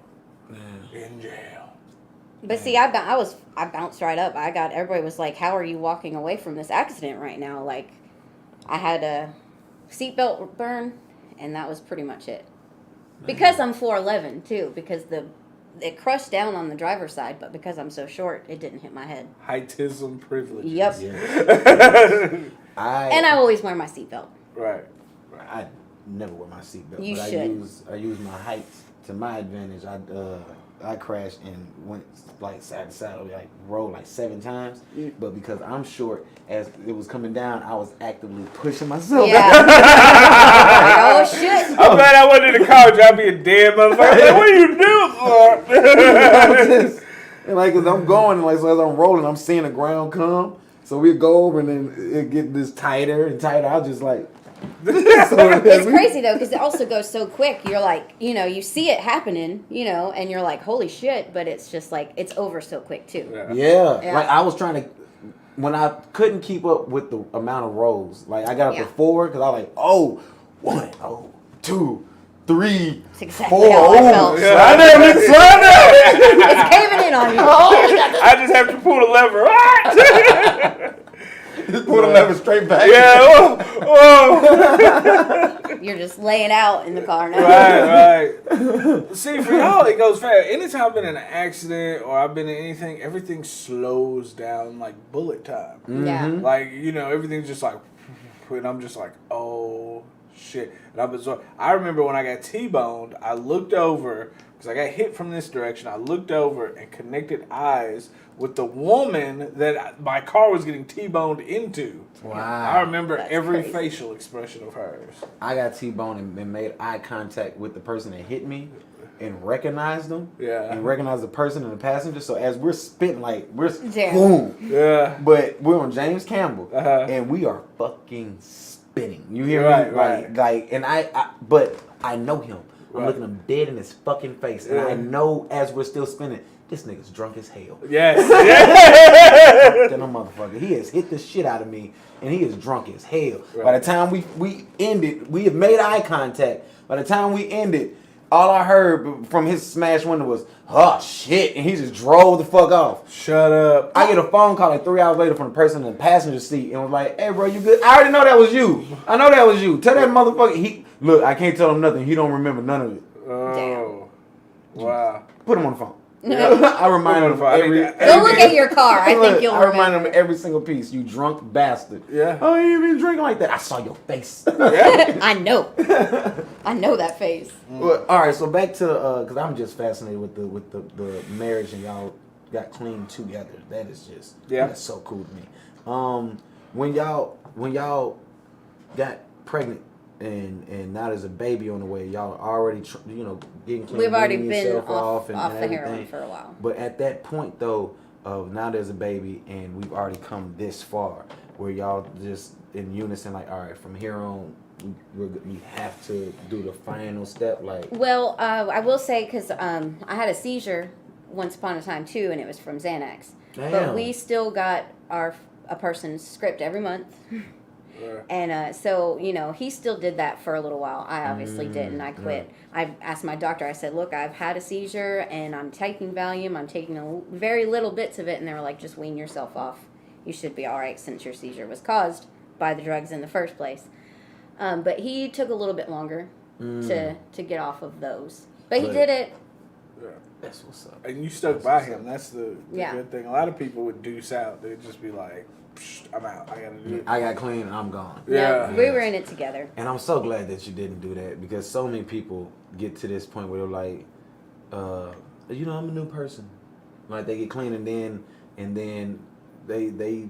In jail. But see, I bounced right up. Everybody was like, how are you walking away from this accident right now? Like, I had a seatbelt burn, and that was pretty much it. Because I'm 4'11", too, because it crushed down on the driver's side, but because I'm so short, it didn't hit my head. Heightism privilege. Yep. Yeah. And I always wear my seatbelt. Right. I never wear my seatbelt. You but should. I use my height to my advantage. I crashed and went like side to side, like rolled like 7 times. But because I'm short, as it was coming down, I was actively pushing myself. Yeah. Oh shit! I'm glad I wasn't in the college. I'd be a dead motherfucker. Like, what are you doing for? And like, cause I'm going, like, so as I'm rolling, I'm seeing the ground come. So we go over and then it get this tighter and tighter. I was just like, It's crazy though, because it also goes so quick. You're like, you see it happening, and you're like, holy shit, but it's just like, it's over so quick too. Yeah. Like I was trying to, when I couldn't keep up with the amount of rolls, like I got up to 4 because I was like, 1, 2, 3, That's exactly 4. how I felt. Slide down, nigga, slide down. It's caving in on you. I just have to pull the lever. Just pull the lever straight back. Yeah. Whoa. You're just laying out in the car now. Right. See, for y'all, it goes fast. Anytime I've been in an accident or I've been in anything, everything slows down like bullet time. Yeah. Like, everything's just like, and I'm just like, oh, shit. And I remember when I got T-boned, I looked over, because I got hit from this direction. I looked over and connected eyes with the woman that my car was getting T-boned into. Wow. I remember every crazy. facial expression of hers. I got T-boned and made eye contact with the person that hit me and recognized them. Yeah. And recognized the person and the passenger. So as we're spitting, like, we're Damn. boom. Yeah. But we're on James Campbell. Uh-huh. And we are fucking spinning. You hear Right, me? right. Like, and but I know him. I'm Right. looking him dead in his fucking face. And I know as we're still spinning, this nigga's drunk as hell. Yes. That motherfucker. He has hit the shit out of me, and he is drunk as hell. Right. By the time we ended, we had made eye contact. By the time we ended, all I heard from his smashed window was, "Oh shit," and he just drove the fuck off. Shut up. I get a phone call like 3 hours later from the person in the passenger seat, and was like, "Hey, bro, you good? I already know that was you. I know that was you. Tell that motherfucker. Look, I can't tell him nothing. He don't remember none of it. Oh. Wow. Put him on the phone." I remind him of every. Go look at your car. I think you'll I remind him remember. of every single piece. You drunk bastard. Yeah. Oh, you ain't been drinking like that. I saw your face. I know. I know that face. Well, all right, so back to because I'm just fascinated with the marriage and y'all got clean together. That is just that's so cool to me. When y'all got pregnant and now there's a baby on the way, y'all already getting clean. We've already weaning been yourself off and the everything. heroin for a while. But at that point though, of now there's a baby and we've already come this far, where y'all just in unison, like, all right, from here on, we have to do the final step, like. Well, I will say, because I had a seizure once upon a time too, and it was from Xanax. Damn. But we still got a person's script every month. And so, he still did that for a little while. I obviously didn't. I quit. I asked my doctor, I said, look, I've had a seizure and I'm taking Valium. I'm taking very little bits of it. And they were like, just wean yourself off. You should be all right since your seizure was caused by the drugs in the first place. But he took a little bit longer to get off of those. But he did it. Yeah. That's what's up. And you stuck by him. That's the Yeah. good thing. A lot of people would deuce out. They'd just be like, I'm out. I gotta do it. I got clean and I'm gone. Yeah. No, we were in it together. And I'm so glad that you didn't do that, because so many people get to this point where they're like, I'm a new person. Like they get clean and then they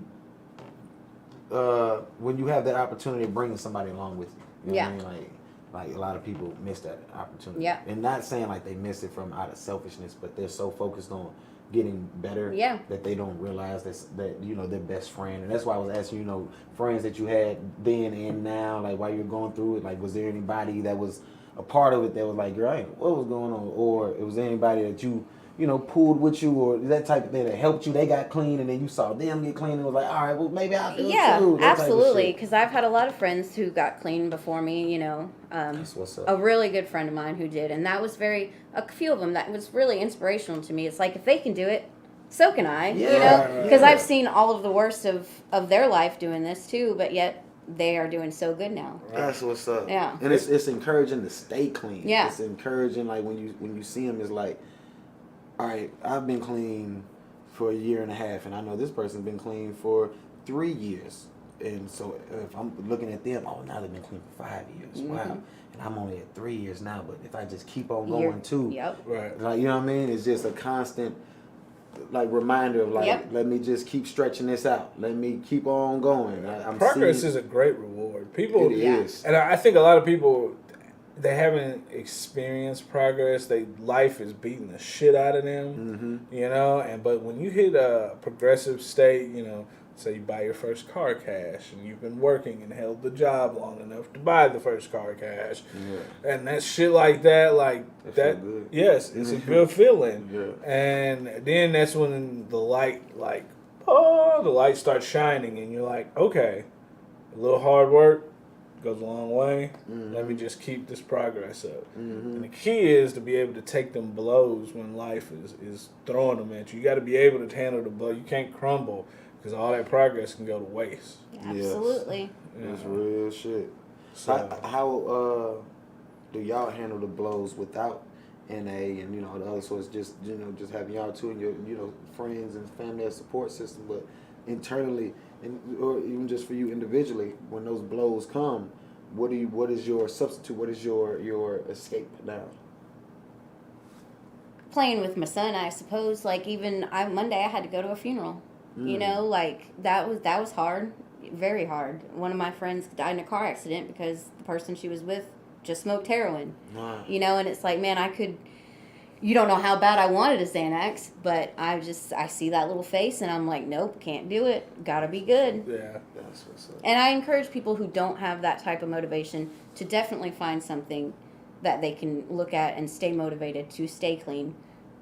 when you have that opportunity of bringing somebody along with you. You know what I mean? Like a lot of people miss that opportunity. Yeah. And not saying like they miss it from out of selfishness, but they're so focused on getting better that they don't realize that their best friend. And that's why I was asking, friends that you had then and now, like while you're going through it, like was there anybody that was a part of it that was like, girl, what was going on? Or it was anybody that you pulled with you, or that type of thing that helped you? They got clean and then you saw them get clean and was like, all right, well maybe I'll do it too. That Absolutely, because I've had a lot of friends who got clean before me, That's what's up. a really good friend of mine who did, and that was a few of them, that was really inspirational to me. It's like, if they can do it, so can I, because I've seen all of the worst of their life doing this too, but yet they are doing so good now. That's what's up. Yeah. And it's encouraging to stay clean. Yeah. It's encouraging, like when you see them, it's like, all right, I've been clean for 1.5 years, and I know this person's been clean for 3 years. And so if I'm looking at them, now they've been clean for 5 years. Mm-hmm. Wow. And I'm only at 3 years now, but if I just keep on going too, Right. like, you know what I mean? It's just a constant like reminder of like, let me just keep stretching this out. Let me keep on going. Progress is a great reward. People, It is. and I think a lot of people, they haven't experienced progress. Life is beating the shit out of them, Mm-hmm. but when you hit a progressive state, say you buy your first car cash, and you've been working and held the job long enough to buy the first car cash, and that shit like that, feel good. yes, it's a good feeling. Yeah. And then that's when the light, the light starts shining, and you're like, okay, a little hard work goes a long way. Let me just keep this progress up. And the key is to be able to take them blows when life is throwing them at you. You got to be able to handle the blow. You can't crumble because all that progress can go to waste. Absolutely. It's real shit. So, How do y'all handle the blows without NA and the other sorts? Just just having y'all two and your friends and family as support system, but internally. Or even just for you individually, when those blows come, what is your substitute? What is your escape now? Playing with my son, I suppose. Monday I had to go to a funeral. That was hard, very hard. One of my friends died in a car accident because the person she was with just smoked heroin. Wow. And it's like, man, you don't know how bad I wanted a Xanax, but I see that little face and I'm like, nope, can't do it. Gotta be good. yeah. That's what's up. And I encourage people who don't have that type of motivation to definitely find something that they can look at and stay motivated to stay clean,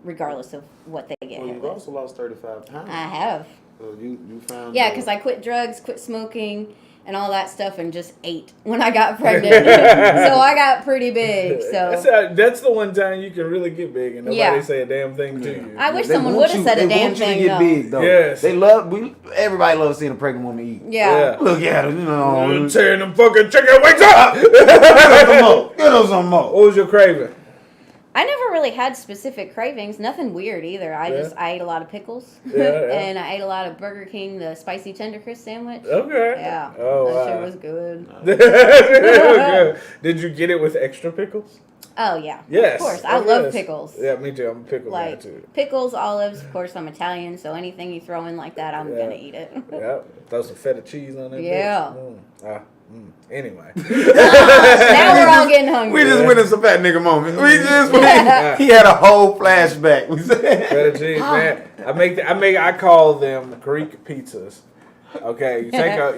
regardless of what they get Well, hit you've with. also lost 35 pounds. I have. So you found. Yeah, because I quit drugs, quit smoking, and all that stuff, and just ate when I got pregnant. So I got pretty big. So That's the one time you can really get big and nobody Yeah. say a damn thing to you. I wish They someone want would have you- said a they damn want you thing. to get though. big though. Yes. Everybody loves seeing a pregnant woman eat. Yeah. Look at her, I'm tearing them fucking chicken wings up. Get us some more. What was your craving? I never really had specific cravings. Nothing weird either. I ate a lot of pickles. Yeah, yeah. And I ate a lot of Burger King, the spicy tender crisp sandwich. Okay. Yeah. Oh, that wow. shit was good. Good. Did you get it with extra pickles? Oh, yeah. Yes. Of course. I Oh, love yes. pickles. Yeah, me too. I'm a pickle guy Like too. pickles, olives. Of course, I'm Italian, so anything you throw in like that, I'm Yeah. going to eat it. Yeah. Throw some feta cheese on that. Yeah. Bitch. Anyway. Now we're all getting hungry. We just went in some fat nigga moment. We just went. He had a whole flashback. We said. Feta cheese, man. I call them Greek pizzas. Okay, you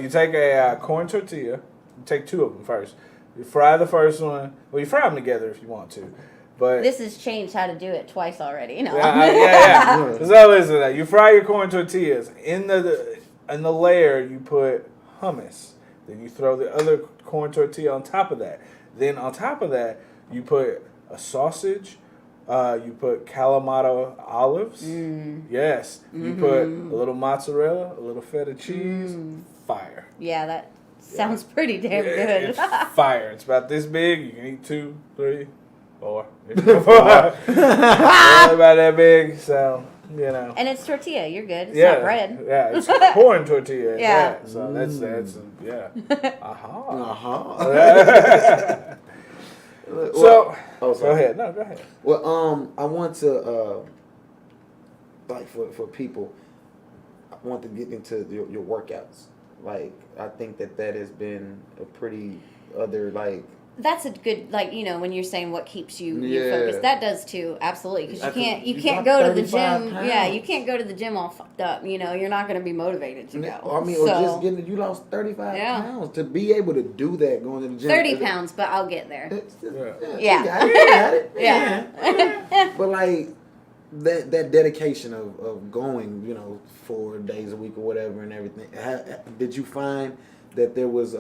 take a corn tortilla. You take two of them first. You fry the first one. Well, you fry them together if you want to. But This has changed how to do it twice already. No. yeah. So listen to that. You fry your corn tortillas. In the layer, you put hummus. Then you throw the other corn tortilla on top of that. Then on top of that, you put a sausage. You put Kalamata olives. Yes. You put a little mozzarella, a little feta cheese. Fire. Yeah, that sounds pretty damn good. It's fire. It's about this big. You can eat 2, 3, 4. It's about that big. So, And it's tortilla. You're good. It's yeah, not bread. Yeah, it's corn tortilla. Yeah. So that's yeah. So go ahead. No, go ahead. Well, I want to for people, I want to get into your workouts. Like, I think that has been a pretty That's a good, when you're saying what keeps you Yeah. focused. That does too, absolutely. Because you you can't dropped go to the 35 gym. pounds. Yeah, you can't go to the gym all fucked up. You're not going to be motivated to go. I mean, or just you lost 35 Yeah. pounds to be able to do that going to the gym. 30 pounds, but I'll get there. Yeah. You got it. Yeah. But that dedication of going, 4 days a week or whatever and everything. Did you find that there was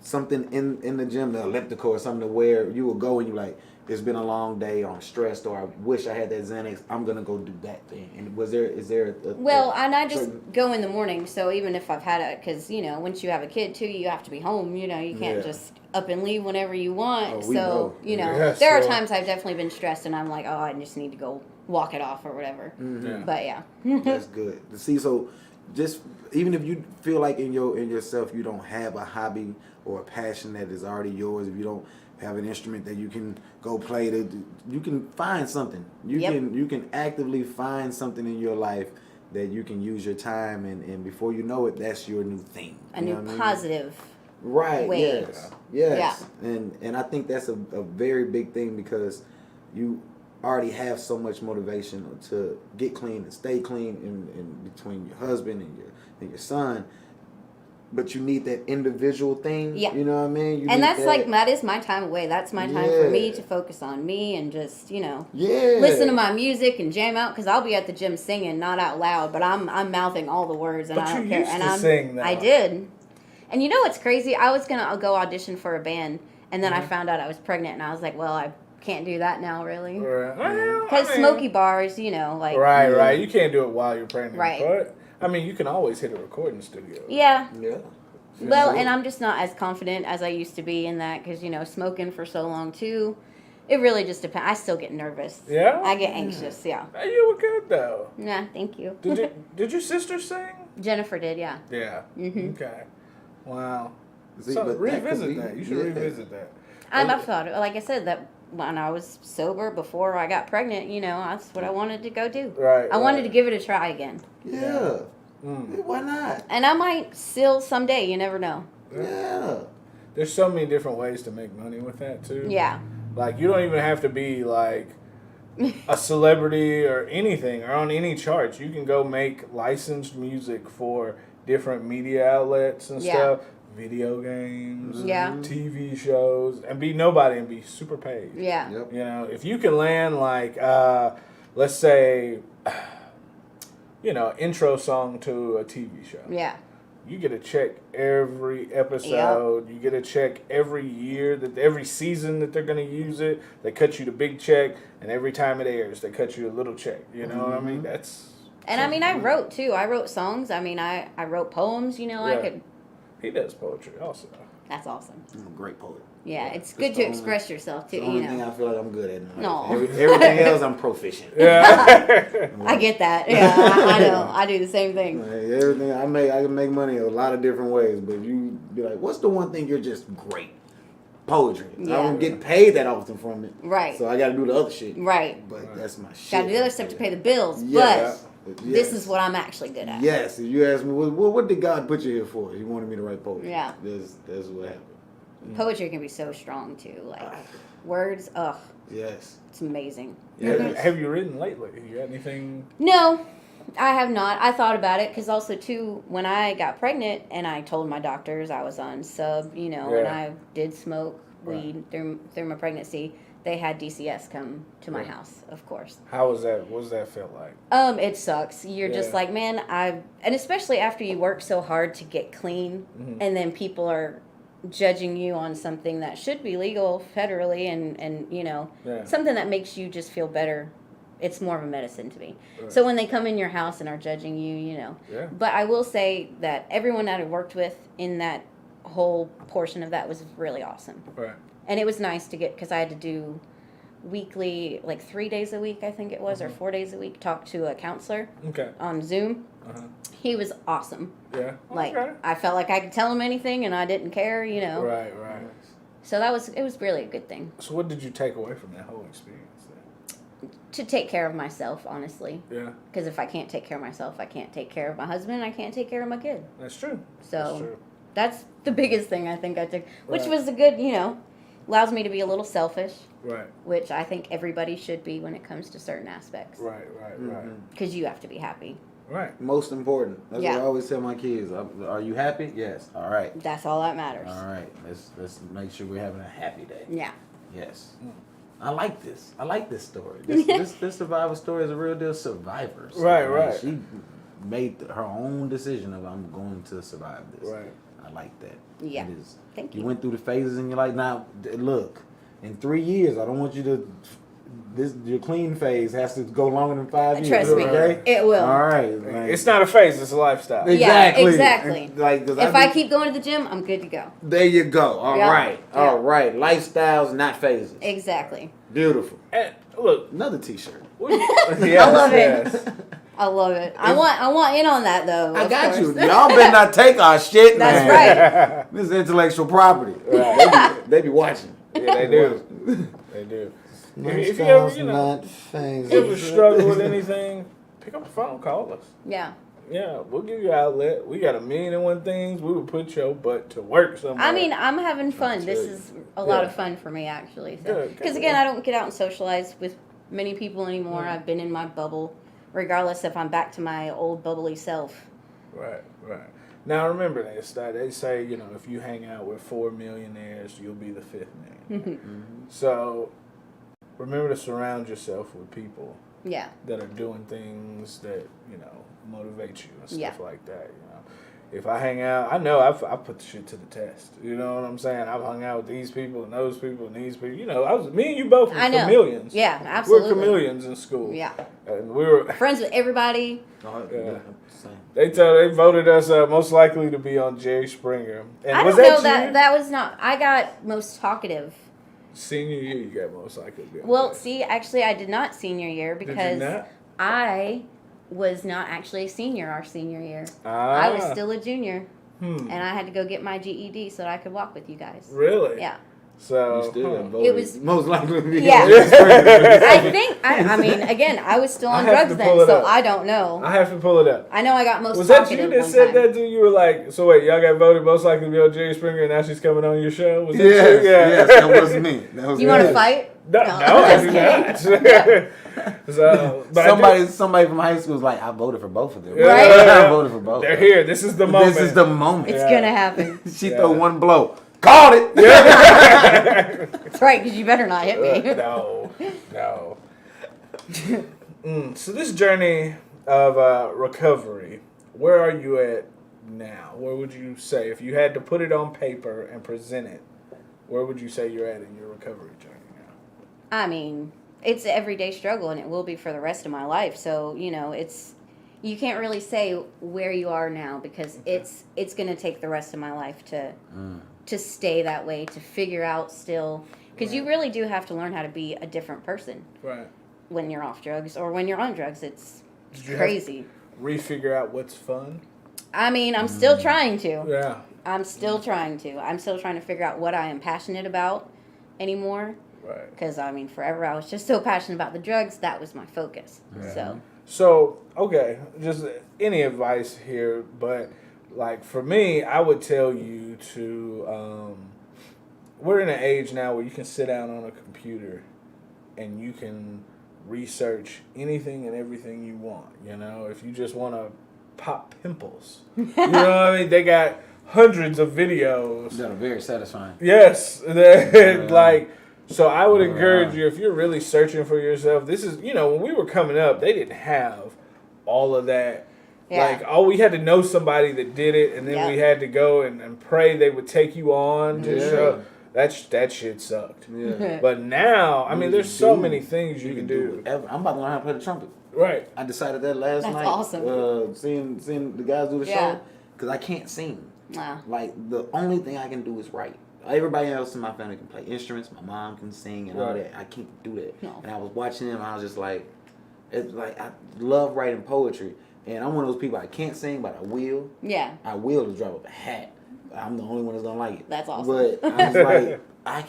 something in the gym, the elliptical or something, where you would go and you like, it's been a long day, or I'm stressed, or I wish I had that Xanax, I'm gonna go do that thing? And is there and I just go in the morning. So even if I've had it, because once you have a kid too, you have to be home. You can't just up and leave whenever you want. Oh, we know. Yeah, there are so- times I've definitely been stressed, and I'm like, oh, I just need to go walk it off or whatever. Yeah. But yeah. That's good. See, so just even if you feel like in yourself you don't have a hobby or a passion that is already yours, if you don't have an instrument that you can go play, you can find something. You can actively find something in your life that you can use your time, and before you know it, that's your new thing. A new positive. Right. way. Yes. And I think that's a very big thing, because already have so much motivation to get clean and stay clean in between your husband and your son. But you need that individual thing. Yeah. You know what I mean? You And need that's that is my time away. That's my time for me to focus on me and just, listen to my music and jam out, because I'll be at the gym singing, not out loud, but I'm mouthing all the words and But I don't you care. used And to sing, though. I did. And you know what's crazy? I was gonna go audition for a band, and then I found out I was pregnant, and I was like, well, I can't do that now, really. Because smoky bars, like. Right. You can't do it while you're pregnant. Right. But, I mean, you can always hit a recording studio. Yeah. Yeah. Well, and I'm just not as confident as I used to be in that, because, smoking for so long, too, it really just depends. I still get nervous. Yeah? I get anxious, yeah. Hey, you were good, though. Nah, thank you. Did your sister sing? Jennifer did, yeah. Yeah. Mm-hmm. Okay. Wow. See, So but that revisit could be- that. You should revisit that. I've thought, like I said, that when I was sober before I got pregnant, that's what I wanted to go do. Right. I wanted to give it a try again. Yeah. Mm. Why not? And I might still someday, you never know. Yeah. There's so many different ways to make money with that, too. Yeah. Like, you don't even have to be, like, a celebrity or anything or on any charts. You can go make licensed music for different media outlets and stuff. Video games, TV shows, and be nobody and be super paid. Yeah. Yep. If you can land like, let's say, intro song to a TV show. Yeah. You get a check every episode. You get a check every year, every season that they're going to use it. They cut you the big check, and every time it airs, they cut you a little check. You know what I mean? And I mean, I wrote too. I wrote songs. I mean, I wrote poems. I could. He does poetry also. That's awesome. I'm a great poet. Yeah, it's good to express yourself too. The only thing I feel like I'm good at. In life. No. Everything else I'm proficient. Yeah. I get that. Yeah, I know. I do the same thing. Like, everything I can make money a lot of different ways, but you be like, what's the one thing you're just great? Poetry. Yeah. I don't get paid that often from it. Right. So I got to do the other shit. Right. But that's my shit. Got to do the other stuff to pay the bills, Yeah. but this is what I'm actually good at. Yes. If you ask me, what did God put you here for? He wanted me to write poetry. Yeah. That's what happened. Poetry can be so strong too. Like words, Yes. it's amazing. Have you written lately? You got anything? No, I have not. I thought about it because also too, when I got pregnant and I told my doctors I was on sub, and I did smoke weed through my pregnancy. They had DCS come to my house, of course. How was that? What does that feel like? It sucks. You're just like, man, and especially after you work so hard to get clean, and then people are judging you on something that should be legal federally, and something that makes you just feel better. It's more of a medicine to me. Right. So when they come in your house and are judging you, Yeah. But I will say that everyone that I worked with in that whole portion of that was really awesome. Right. And it was nice to get, because I had to do weekly, like 3 days a week, I think it was, or 4 days a week, talk to a counselor on Zoom. He was awesome. Yeah. Like, I felt like I could tell him anything and I didn't care, Right. So it was really a good thing. So what did you take away from that whole experience then? To take care of myself, honestly. Yeah. Because if I can't take care of myself, I can't take care of my husband, I can't take care of my kid. That's true. So that's the biggest thing I think I took, which was a good, allows me to be a little selfish. Right. Which I think everybody should be when it comes to certain aspects. Right. Because you have to be happy. Right. Most important. That's what I always tell my kids. Are you happy? Yes. All right. That's all that matters. All right. Let's make sure we're having a happy day. Yeah. Yes. I like this. I like this story. This survivor story is a real deal survivor story. Right. She made her own decision of I'm going to survive this. Right. I like that. Yeah. It is. Thank you. You went through the phases and you're like, now look, in 3 years, I don't want you to. Your clean phase has to go longer than 5 years. Trust me, okay? it will. All right. It's not a phase; it's a lifestyle. Exactly. Yeah, exactly. And, if I keep going to the gym, I'm good to go. There you go. All right. All right. Lifestyles, not phases. Exactly. Beautiful. And look, another T-shirt. I love it. I love it. I want in on that though. I got you. Y'all better not take our shit, man. That's right. This is intellectual property. Right. They be watching. Yeah, they do. They do. If you ever struggle with anything, pick up the phone, call us. Yeah. Yeah, we'll give you an outlet. We got 1,000,001 things. We will put your butt to work somewhere. I mean, I'm having fun. This is a lot of fun for me, actually. Because again, I don't get out and socialize with many people anymore. I've been in my bubble, regardless if I'm back to my old bubbly self. Right. Now remember this, that they say, if you hang out with 4 millionaires, you'll be the 5th man. So remember to surround yourself with people Yeah. that are doing things that, motivate you and stuff Yeah. like that, If I hang out, I know I've put the shit to the test. You know what I'm saying? I've hung out with these people and those people and these people. Me and you both were I know. chameleons. Yeah, We absolutely. were chameleons in school. Yeah. And we were. Friends with everybody. Yeah. They voted us most likely to be on Jerry Springer. And I was don't know that you? that was not. I got most talkative. Senior year, you got most likely to be on Well, Jerry. see, actually, I did not senior year Did you because not? I was not actually a senior our senior year. I was still a junior, and I had to go get my GED so that I could walk with you guys. Really? Yeah. So You still got It voted. was- most likely to be. Yeah. I think. I mean, again, I was still I on have drugs to then, pull it so up. I don't know. I have to pull it up. I know I got most. Was that you talkative that one said time. that to you? Were like, so wait, y'all got voted most likely to be on Jerry Springer, and now she's coming on your show? Was that Yes, you? yes, that was me. That was You me. want to fight? No, No, I just do not. So, but I do- somebody from high school was like, I voted for both of them. Yeah. Right? I voted for both. They're here. This is the moment. This is the moment. It's Yeah. gonna happen. She throw one blow. Called it. That's right, because you better not hit me. No. So this journey of recovery, where are you at now? Where would you say, if you had to put it on paper and present it, where would you say you're at in your recovery journey now? I mean, it's an everyday struggle, and it will be for the rest of my life. So you can't really say where you are now because it's going to take the rest of my life to stay that way, to figure out still, because you really do have to learn how to be a different person Right. when you're off drugs or when you're on drugs. It's Did you crazy. have to refigure out what's fun? I mean, I'm still trying to. Yeah. I'm still trying to. I'm still trying to figure out what I am passionate about anymore. Right. Because, I mean, forever I was just so passionate about the drugs. That was my focus. Yeah. So, So, okay, just any advice here, but like for me, I would tell you to, we're in an age now where you can sit down on a computer and you can research anything and everything you want, if you just want to pop pimples, you know what I mean? They got hundreds of videos. That are very satisfying. Yes, so I would encourage you, if you're really searching for yourself, this is, when we were coming up, they didn't have all of that. Yeah. Like, we had to know somebody that did it, and then Yeah. we had to go and pray they would take you on to Yeah. show. That shit sucked. Yeah. But now, I mean, there's can so do- many things you can do. whatever. I'm about to learn how to play the trumpet. Right. I decided that last That's night. awesome. Seeing the guys do the Yeah. show, because I can't sing. wow. Like, the only thing I can do is write. Everybody else in my family can play instruments. My mom can sing and all Right. that. I can't do that. No. And I was watching them. I was just like, I love writing poetry. And I'm one of those people, I can't sing, but I will. Yeah. I will to drop up a hat. I'm the only one that's gonna like it. That's awesome. But I was like, I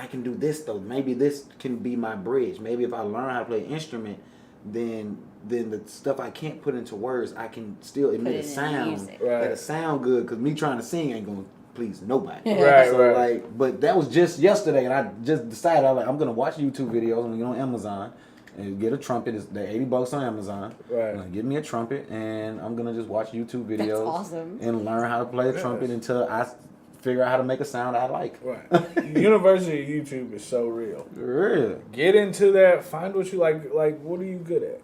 can do this though. Maybe this can be my bridge. Maybe if I learn how to play an instrument, then the stuff I can't put into words, I can still emit it a in sound music. Right. that'll sound good. Because me trying to sing ain't gonna please nobody. Right, So right. like, but that was just yesterday, and I just decided I'm gonna watch YouTube videos. I'm gonna get on Amazon and get a trumpet. It's they're $80 on Amazon. Right. I'm gonna get me a trumpet, and I'm gonna just watch YouTube videos awesome. and learn how to play the trumpet until I figure out how to make a sound I like. Right. University of YouTube is so real. Really? Get into that. Find what you like. Like, what are you good at?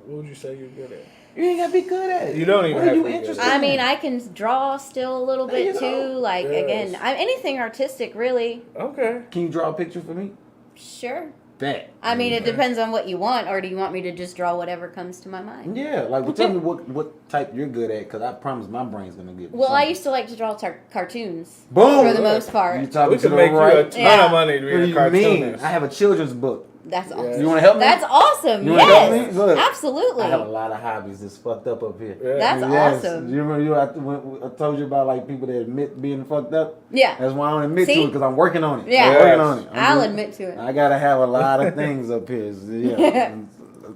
What would you say you're good at? You ain't gotta be good at it. You don't even What have are you to be good interested at it. I in? mean, I can draw still a little There bit you too. go. Like, Yes. again, anything artistic, really. Okay. Can you draw a picture for me? Sure. Bet. I mean, it depends on what you want, or do you want me to just draw whatever comes to my mind? Yeah, like, well, tell me what type you're good at, because I promise my brain's gonna get. Well, I used to like to draw cartoons. Boom! For the most part. You talking We to could the make you a right? ton Yeah. of money to What be do a you mean? cartoonist. I have a children's book. That's awesome. You want to help me? That's awesome. You wanna help me? Yes. Look. Absolutely. I have a lot of hobbies that's fucked up here. Yeah. That's Yes. awesome. You remember I told you about like people that admit being fucked up? Yeah. That's why I don't admit to See? it, because I'm working on it. Yeah. I'm Yes. working on it. I'll admit to it. I gotta have a lot of things up here. So, yeah.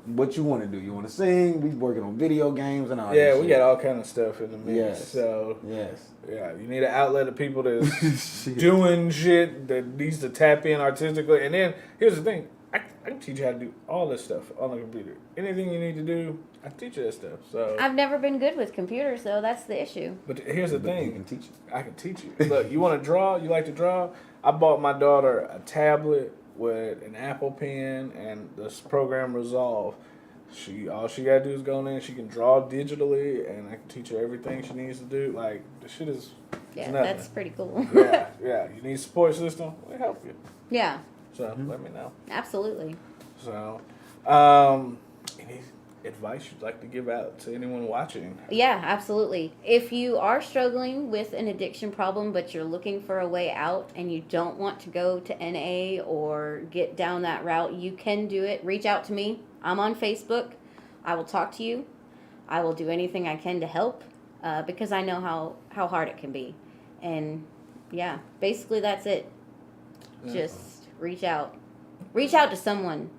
What you want to do? You want to sing? We working on video games and all. Yeah, that we shit. got all kind of stuff in the mix. Yes. So Yes. yeah, you need an outlet of people that's doing shit that needs to tap in artistically. And then here's the thing: I can teach you how to do all this stuff on the computer. Anything you need to do, I can teach you that stuff. So I've never been good with computers, though. That's the issue. But here's the thing. You can teach you. I can teach you. Look, you want to draw? You like to draw? I bought my daughter a tablet with an Apple Pen and this program Resolve. All she gotta do is go in there and she can draw digitally, and I can teach her everything she needs to do. Like, the shit is Yeah, nothing. that's pretty cool. Yeah. You need a support system? We'll help you. Yeah, So let me know. absolutely. So, any advice you'd like to give out to anyone watching? Yeah, absolutely. If you are struggling with an addiction problem, but you're looking for a way out and you don't want to go to NA or get down that route, you can do it. Reach out to me. I'm on Facebook. I will talk to you. I will do anything I can to help because I know how hard it can be. And yeah, basically that's it. Just reach out. Reach out to someone.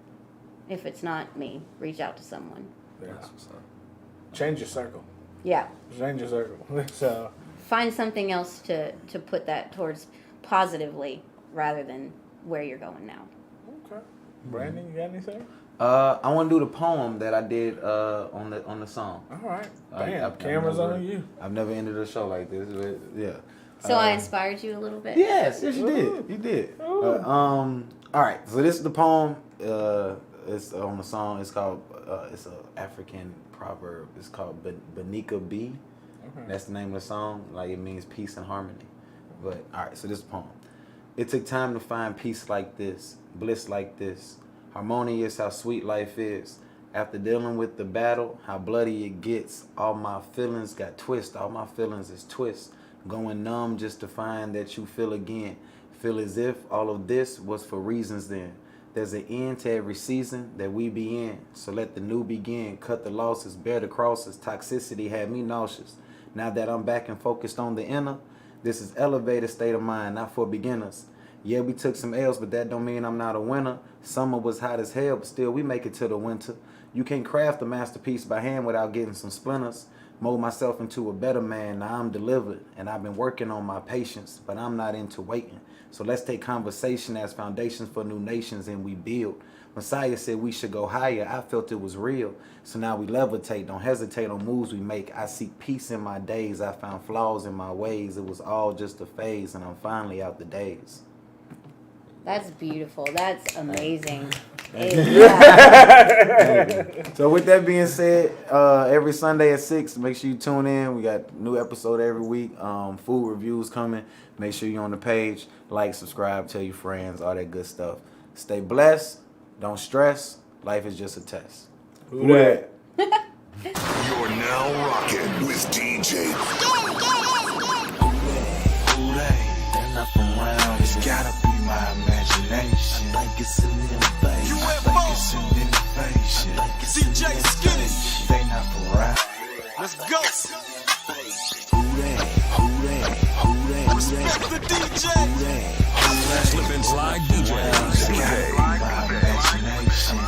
If it's not me, reach out to someone. Yeah. Change your circle. Yeah. Change your circle. So Find something else to put that towards positively rather than where you're going now. okay. Brandon, you got anything? I want to do the poem that I did on the song. All right. I've Cameras never- on you. I've never ended a show like this. But yeah. So I inspired you a little bit? Yes, you did. You did. All right. So this is the poem. It's on the song. It's called. It's a African proverb. It's called Banika B. Okay. That's the name of the song. Like, it means peace and harmony. But all right. So this is the poem. It took time to find peace like this, bliss like this. Harmonious, how sweet life is. After dealing with the battle, how bloody it gets. All my feelings got twist. All my feelings is twist. Going numb just to find that you feel again. Feel as if all of this was for reasons then. There's an end to every season that we be in. So let the new begin. Cut the losses, bear the crosses. Toxicity had me nauseous. Now that I'm back and focused on the inner, this is elevated state of mind, not for beginners. Yeah, we took some L's, but that don't mean I'm not a winner. Summer was hot as hell, but still we make it to the winter. You can't craft a masterpiece by hand without getting some splinters. Mold myself into a better man, now I'm delivered. And I've been working on my patience, but I'm not into waiting. So let's take conversation as foundations for new nations and we build. Messiah said we should go higher. I felt it was real. So now we levitate, don't hesitate on moves we make. I seek peace in my days. I found flaws in my ways. It was all just a phase and I'm finally out the days. That's beautiful. That's amazing. So with that being said, every Sunday at 6, make sure you tune in. We got new episode every week. Food reviews coming. Make sure you're on the page. Like, subscribe, tell your friends, all that good stuff. Stay blessed. Don't stress. Life is just a test. WhoDat? You're now rocking with DJ. They're not around. It's gotta be my imagination. I think it's an innovation. I think it's an innovation. I think it's DJ Skinny. They not around. Let's go. WhoDat? Respect the DJ. Slip and slide DJ.